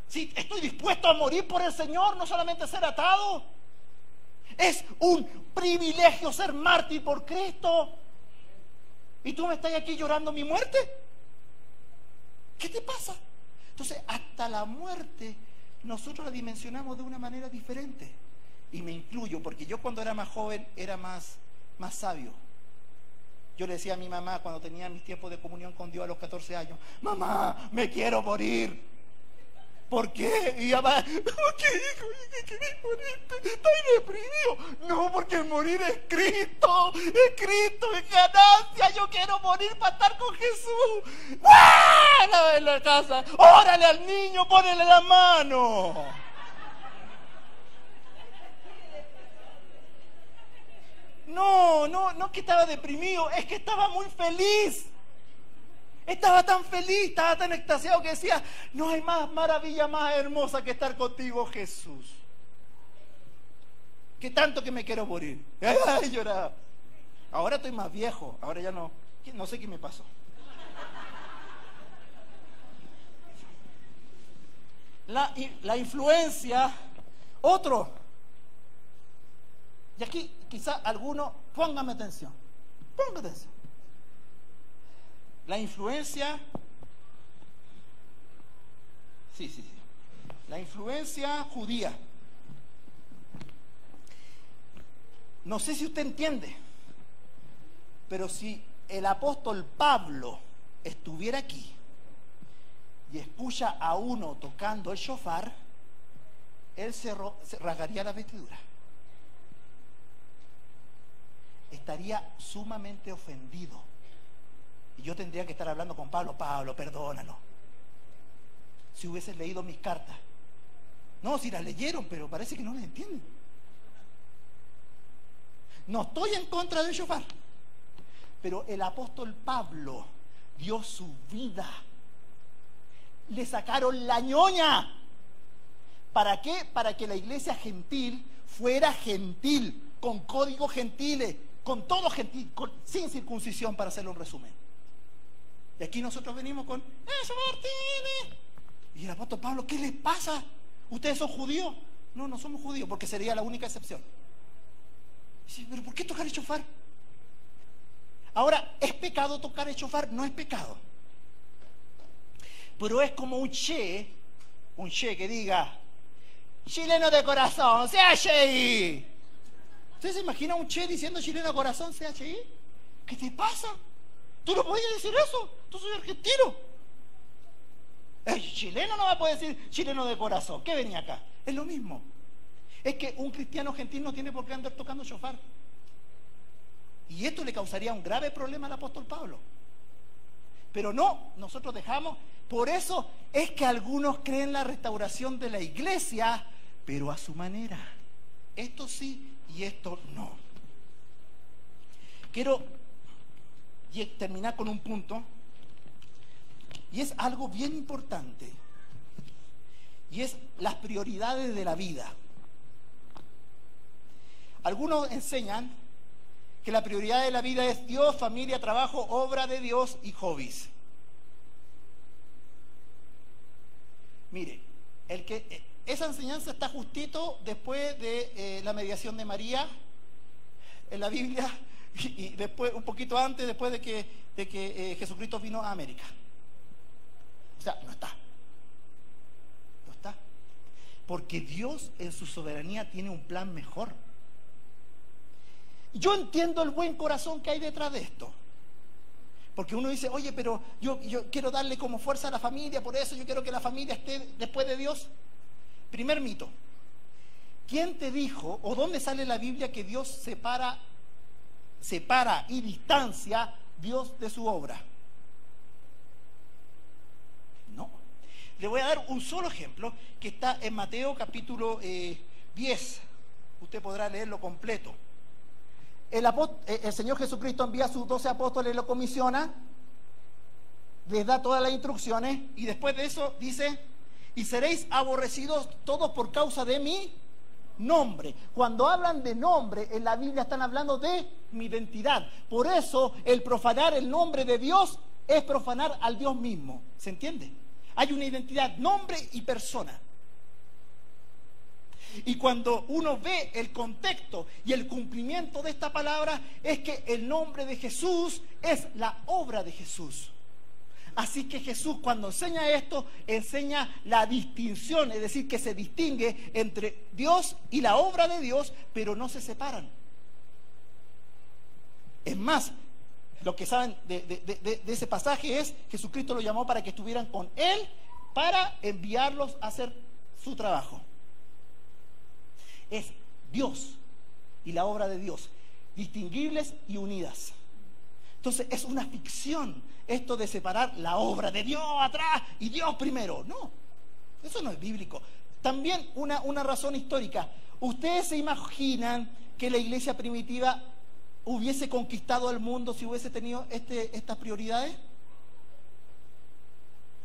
Si estoy dispuesto a morir por el Señor, no solamente ser atado. Es un privilegio ser mártir por Cristo. ¿Y tú me estás aquí llorando mi muerte? ¿Qué te pasa? Entonces, hasta la muerte nosotros la dimensionamos de una manera diferente. Y me incluyo, porque yo cuando era más joven era más sabio. Yo le decía a mi mamá cuando tenía mis tiempos de comunión con Dios a los 14 años, mamá, me quiero morir. ¿Por qué? Y mamá, ¿por qué, hijo? ¿Qué querés morirte? Estoy deprimido. No, porque morir es Cristo, es ganancia. Yo quiero morir para estar con Jesús. ¡Ah! En la casa, órale al niño, ponele la mano. No que estaba deprimido, es que estaba muy feliz. Estaba tan feliz, estaba tan extasiado que decía, no hay más maravilla más hermosa que estar contigo, Jesús. Que tanto que me quiero morir. Ay, lloraba. Ahora estoy más viejo, ahora ya no sé qué me pasó. la influencia, otro. Y aquí quizá alguno, póngame atención. La influencia, sí. La influencia judía. No sé si usted entiende, pero si el apóstol Pablo estuviera aquí y escucha a uno tocando el shofar, él se rasgaría la vestidura. Estaría sumamente ofendido. Y yo tendría que estar hablando con Pablo: Pablo, perdónalo. Si hubieses leído mis cartas. No, si las leyeron, pero parece que no las entienden. No estoy en contra del shofar, pero el apóstol Pablo dio su vida. Le sacaron la ñoña. ¿Para qué? Para que la iglesia gentil fuera gentil, con códigos gentiles, con todo gentil, sin circuncisión, para hacerlo un resumen. Y aquí nosotros venimos con eso, Martínez. Y el apóstol Pablo: ¿qué les pasa? ¿Ustedes son judíos? No, no somos judíos, porque sería la única excepción. Dice: ¿pero por qué tocar el shofar? Ahora, ¿es pecado tocar el shofar? No es pecado. Pero es como un che que diga: chileno de corazón, CHI. ¿Usted se imagina un che diciendo chileno de corazón, CHI? ¿Qué te pasa? Tú no podías decir eso, tú soy argentino. El chileno no va a poder decir chileno de corazón. ¿Qué venía acá? Es lo mismo. Es que un cristiano gentil no tiene por qué andar tocando shofar. Y esto le causaría un grave problema al apóstol Pablo. Pero no, nosotros dejamos. Por eso es que algunos creen la restauración de la iglesia, pero a su manera. Esto sí y esto no. Quiero terminar con un punto, y es algo bien importante, y es las prioridades de la vida. Algunos enseñan que la prioridad de la vida es Dios, familia, trabajo, obra de Dios y hobbies. Mire, esa enseñanza está justito después de la mediación de María en la Biblia, y después, un poquito antes, después de que Jesucristo vino a América. O sea, no está. Porque Dios en su soberanía tiene un plan mejor. Yo entiendo el buen corazón que hay detrás de esto. Porque uno dice: oye, pero yo quiero darle como fuerza a la familia, por eso yo quiero que la familia esté después de Dios. Primer mito: ¿quién te dijo o dónde sale en la Biblia que Dios separa y distancia Dios de su obra? No. Le voy a dar un solo ejemplo que está en Mateo capítulo 10. Usted podrá leerlo completo. El Señor Jesucristo envía a sus 12 apóstoles, lo comisiona, les da todas las instrucciones, y después de eso dice: y seréis aborrecidos todos por causa de mi nombre. Cuando hablan de nombre en la Biblia están hablando de mi identidad. Por eso el profanar el nombre de Dios es profanar al Dios mismo. ¿Se entiende? Hay una identidad, nombre y persona. Y cuando uno ve el contexto y el cumplimiento de esta palabra, es que el nombre de Jesús es la obra de Jesús. Así que Jesús, cuando enseña esto, enseña la distinción, es decir, que se distingue entre Dios y la obra de Dios, pero no se separan. Es más, lo que saben de ese pasaje es: Jesucristo los llamó para que estuvieran con Él, para enviarlos a hacer su trabajo. Es Dios y la obra de Dios, distinguibles y unidas. Entonces es una ficción esto de separar la obra de Dios atrás y Dios primero. No, eso no es bíblico. También una razón histórica: ¿ustedes se imaginan que la iglesia primitiva hubiese conquistado el mundo si hubiese tenido estas prioridades?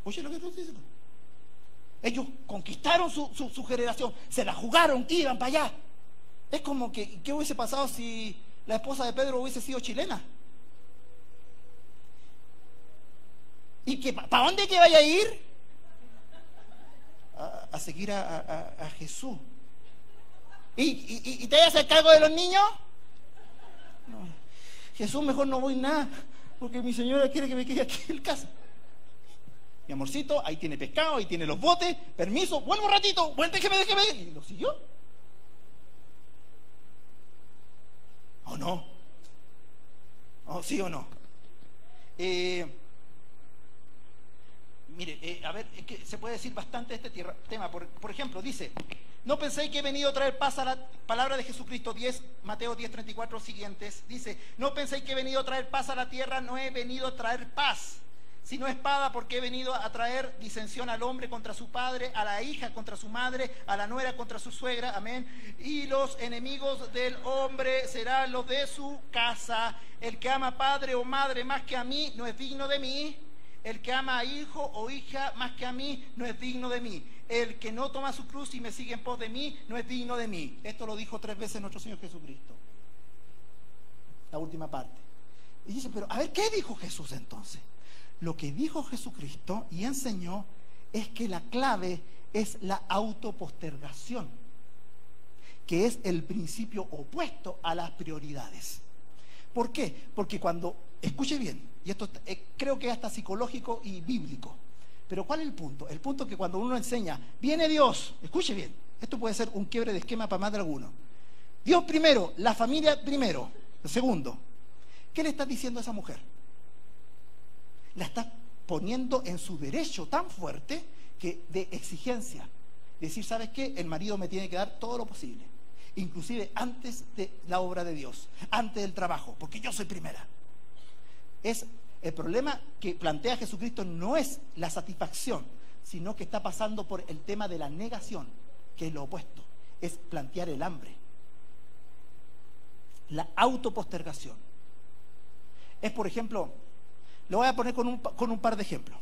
Oye lo que estoy diciendo. Ellos conquistaron su generación, se la jugaron, iban para allá. Es como que, ¿qué hubiese pasado si la esposa de Pedro hubiese sido chilena? ¿Y que para dónde que vaya a ir? a seguir a Jesús. ¿Y te vas a hacer cargo de los niños? No. Jesús, mejor no voy nada, porque mi señora quiere que me quede aquí en casa. Mi amorcito, ahí tiene pescado, ahí tiene los botes, permiso, vuelvo un ratito, déjeme. Y lo siguió. ¿O no? ¿O sí o no? Mire, a ver, es que se puede decir bastante de este tema. Por ejemplo, dice: no penséis que he venido a traer paz a la palabra de Jesucristo. Mateo 10:34 siguientes. Dice: no penséis que he venido a traer paz a la tierra. No he venido a traer paz, sino espada, porque he venido a traer disensión al hombre contra su padre, a la hija contra su madre, a la nuera contra su suegra. Amén. Y los enemigos del hombre serán los de su casa. El que ama padre o madre más que a mí no es digno de mí. El que ama a hijo o hija más que a mí no es digno de mí. El que no toma su cruz y me sigue en pos de mí no es digno de mí. Esto lo dijo 3 veces nuestro Señor Jesucristo. La última parte. Y dice: pero a ver, ¿qué dijo Jesús entonces? Lo que dijo Jesucristo y enseñó es que la clave es la autopostergación, que es el principio opuesto a las prioridades. ¿Por qué? Porque cuando, escuche bien, y esto creo que es hasta psicológico y bíblico, pero ¿cuál es el punto? El punto es que cuando uno enseña, viene Dios, escuche bien, esto puede ser un quiebre de esquema para más de alguno. Dios primero, la familia primero. Segundo, ¿qué le estás diciendo a esa mujer? La estás poniendo en su derecho tan fuerte que de exigencia. Decir: ¿sabes qué? El marido me tiene que dar todo lo posible, inclusive antes de la obra de Dios, antes del trabajo, porque yo soy primera. Es el problema que plantea Jesucristo, no es la satisfacción, sino que está pasando por el tema de la negación, que es lo opuesto, es plantear el hambre. La autopostergación es, por ejemplo, lo voy a poner con un par de ejemplos.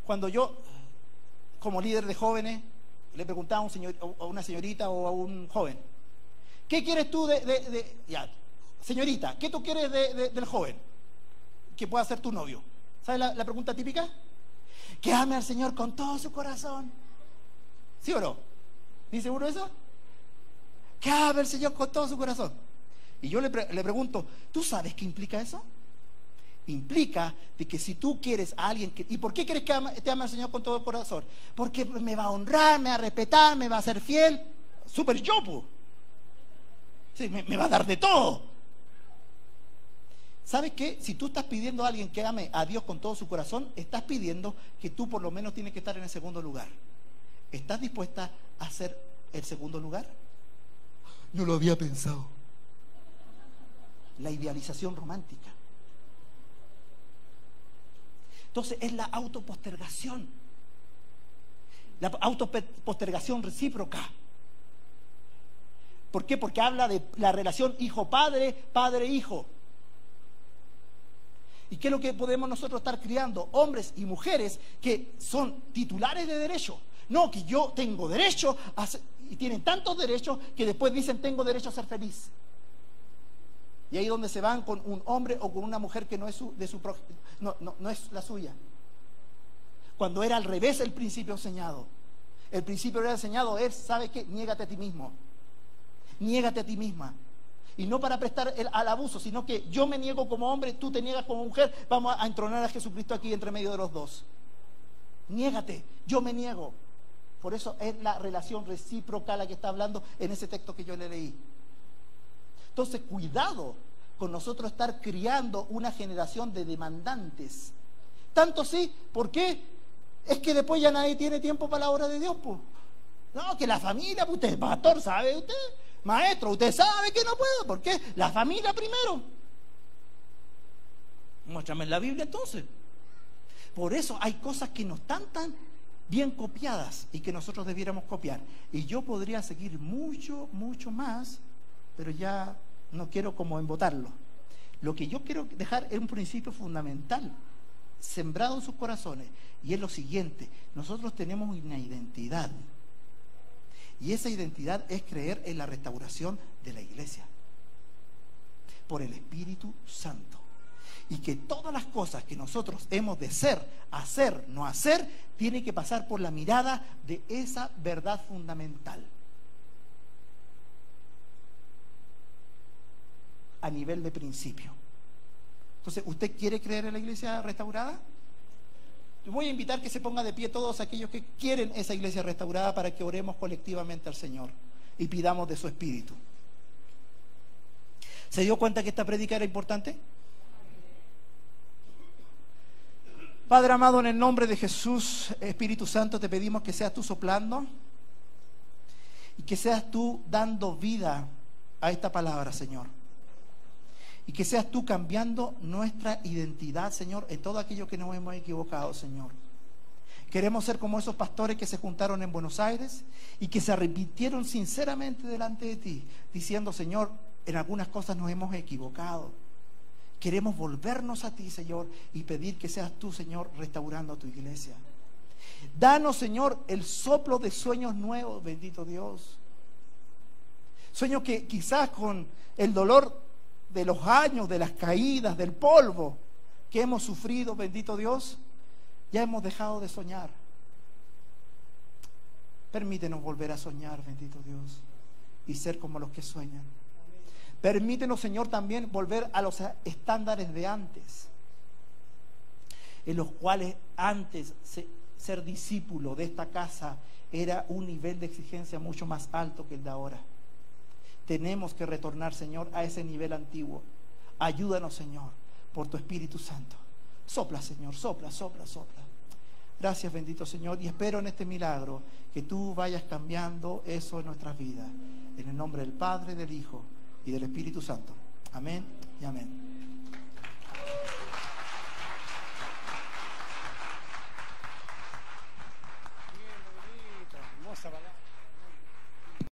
Cuando yo, como líder de jóvenes, le preguntaba a una señorita o a un joven: ¿qué quieres tú ya, señorita, ¿qué tú quieres del joven que pueda ser tu novio? ¿Sabes la pregunta típica? Que ame al Señor con todo su corazón. ¿Sí o no? ¿Dice uno eso? Que ame al Señor con todo su corazón. Y yo le pregunto: ¿tú sabes qué implica eso? Implica de que si tú quieres a alguien ¿y por qué quieres que te ame al Señor con todo el corazón? Porque me va a honrar, me va a respetar, me va a ser fiel. Súper yopo. Sí, me va a dar de todo. ¿Sabes qué? Si tú estás pidiendo a alguien que ame a Dios con todo su corazón, estás pidiendo que tú por lo menos tienes que estar en el segundo lugar. ¿Estás dispuesta a hacer el segundo lugar? No lo había pensado. La idealización romántica. Entonces es la autopostergación. La autopostergación recíproca. ¿Por qué? Porque habla de la relación hijo-padre, padre-hijo. ¿Y qué es lo que podemos nosotros estar criando? Hombres y mujeres que son titulares de derecho. No, que yo tengo derecho a ser, y tienen tantos derechos que después dicen: tengo derecho a ser feliz. Y ahí es donde se van con un hombre o con una mujer que no es no es la suya. Cuando era al revés el principio enseñado. El principio era enseñado es: ¿sabes qué? Niégate a ti mismo. Niégate a ti misma. Y no para prestar al abuso, sino que yo me niego como hombre, tú te niegas como mujer, vamos a entronar a Jesucristo aquí entre medio de los dos. Niégate, yo me niego. Por eso es la relación recíproca la que está hablando en ese texto que yo le leí. Entonces, cuidado con nosotros estar criando una generación de demandantes. Tanto sí, ¿por qué? Es que después ya nadie tiene tiempo para la obra de Dios, pues. No, que la familia, pues usted, pastor, ¿sabe usted? Maestro, usted sabe que no puedo. ¿Por qué? La familia primero. Muéstrame en la Biblia entonces. Por eso hay cosas que no están tan bien copiadas y que nosotros debiéramos copiar. Y yo podría seguir mucho, mucho más, pero ya no quiero como embotarlo. Lo que yo quiero dejar es un principio fundamental, sembrado en sus corazones, y es lo siguiente: nosotros tenemos una identidad, y esa identidad es creer en la restauración de la iglesia por el Espíritu Santo. Y que todas las cosas que nosotros hemos de ser, hacer, no hacer, tiene que pasar por la mirada de esa verdad fundamental. A nivel de principio. Entonces, ¿usted quiere creer en la iglesia restaurada? Voy a invitar que se ponga de pie todos aquellos que quieren esa iglesia restaurada para que oremos colectivamente al Señor y pidamos de su espíritu. ¿Se dio cuenta que esta prédica era importante? Padre amado, en el nombre de Jesús, Espíritu Santo, te pedimos que seas tú soplando y que seas tú dando vida a esta palabra, Señor. Y que seas tú cambiando nuestra identidad, Señor, en todo aquello que nos hemos equivocado, Señor. Queremos ser como esos pastores que se juntaron en Buenos Aires y que se arrepintieron sinceramente delante de ti, diciendo, Señor, en algunas cosas nos hemos equivocado. Queremos volvernos a ti, Señor, y pedir que seas tú, Señor, restaurando a tu iglesia. Danos, Señor, el soplo de sueños nuevos, bendito Dios. Sueños que quizás con el dolor de los años, de las caídas, del polvo que hemos sufrido, bendito Dios, ya hemos dejado de soñar. Permítenos volver a soñar, bendito Dios, y ser como los que sueñan. Permítenos, Señor, también volver a los estándares de antes, en los cuales antes ser discípulo de esta casa era un nivel de exigencia mucho más alto que el de ahora. Tenemos que retornar, Señor, a ese nivel antiguo. Ayúdanos, Señor, por tu Espíritu Santo. Sopla, Señor, sopla, sopla, sopla. Gracias, bendito Señor, y espero en este milagro que tú vayas cambiando eso en nuestras vidas. En el nombre del Padre, del Hijo y del Espíritu Santo. Amén y amén. Bien, bonita, hermosa palabra.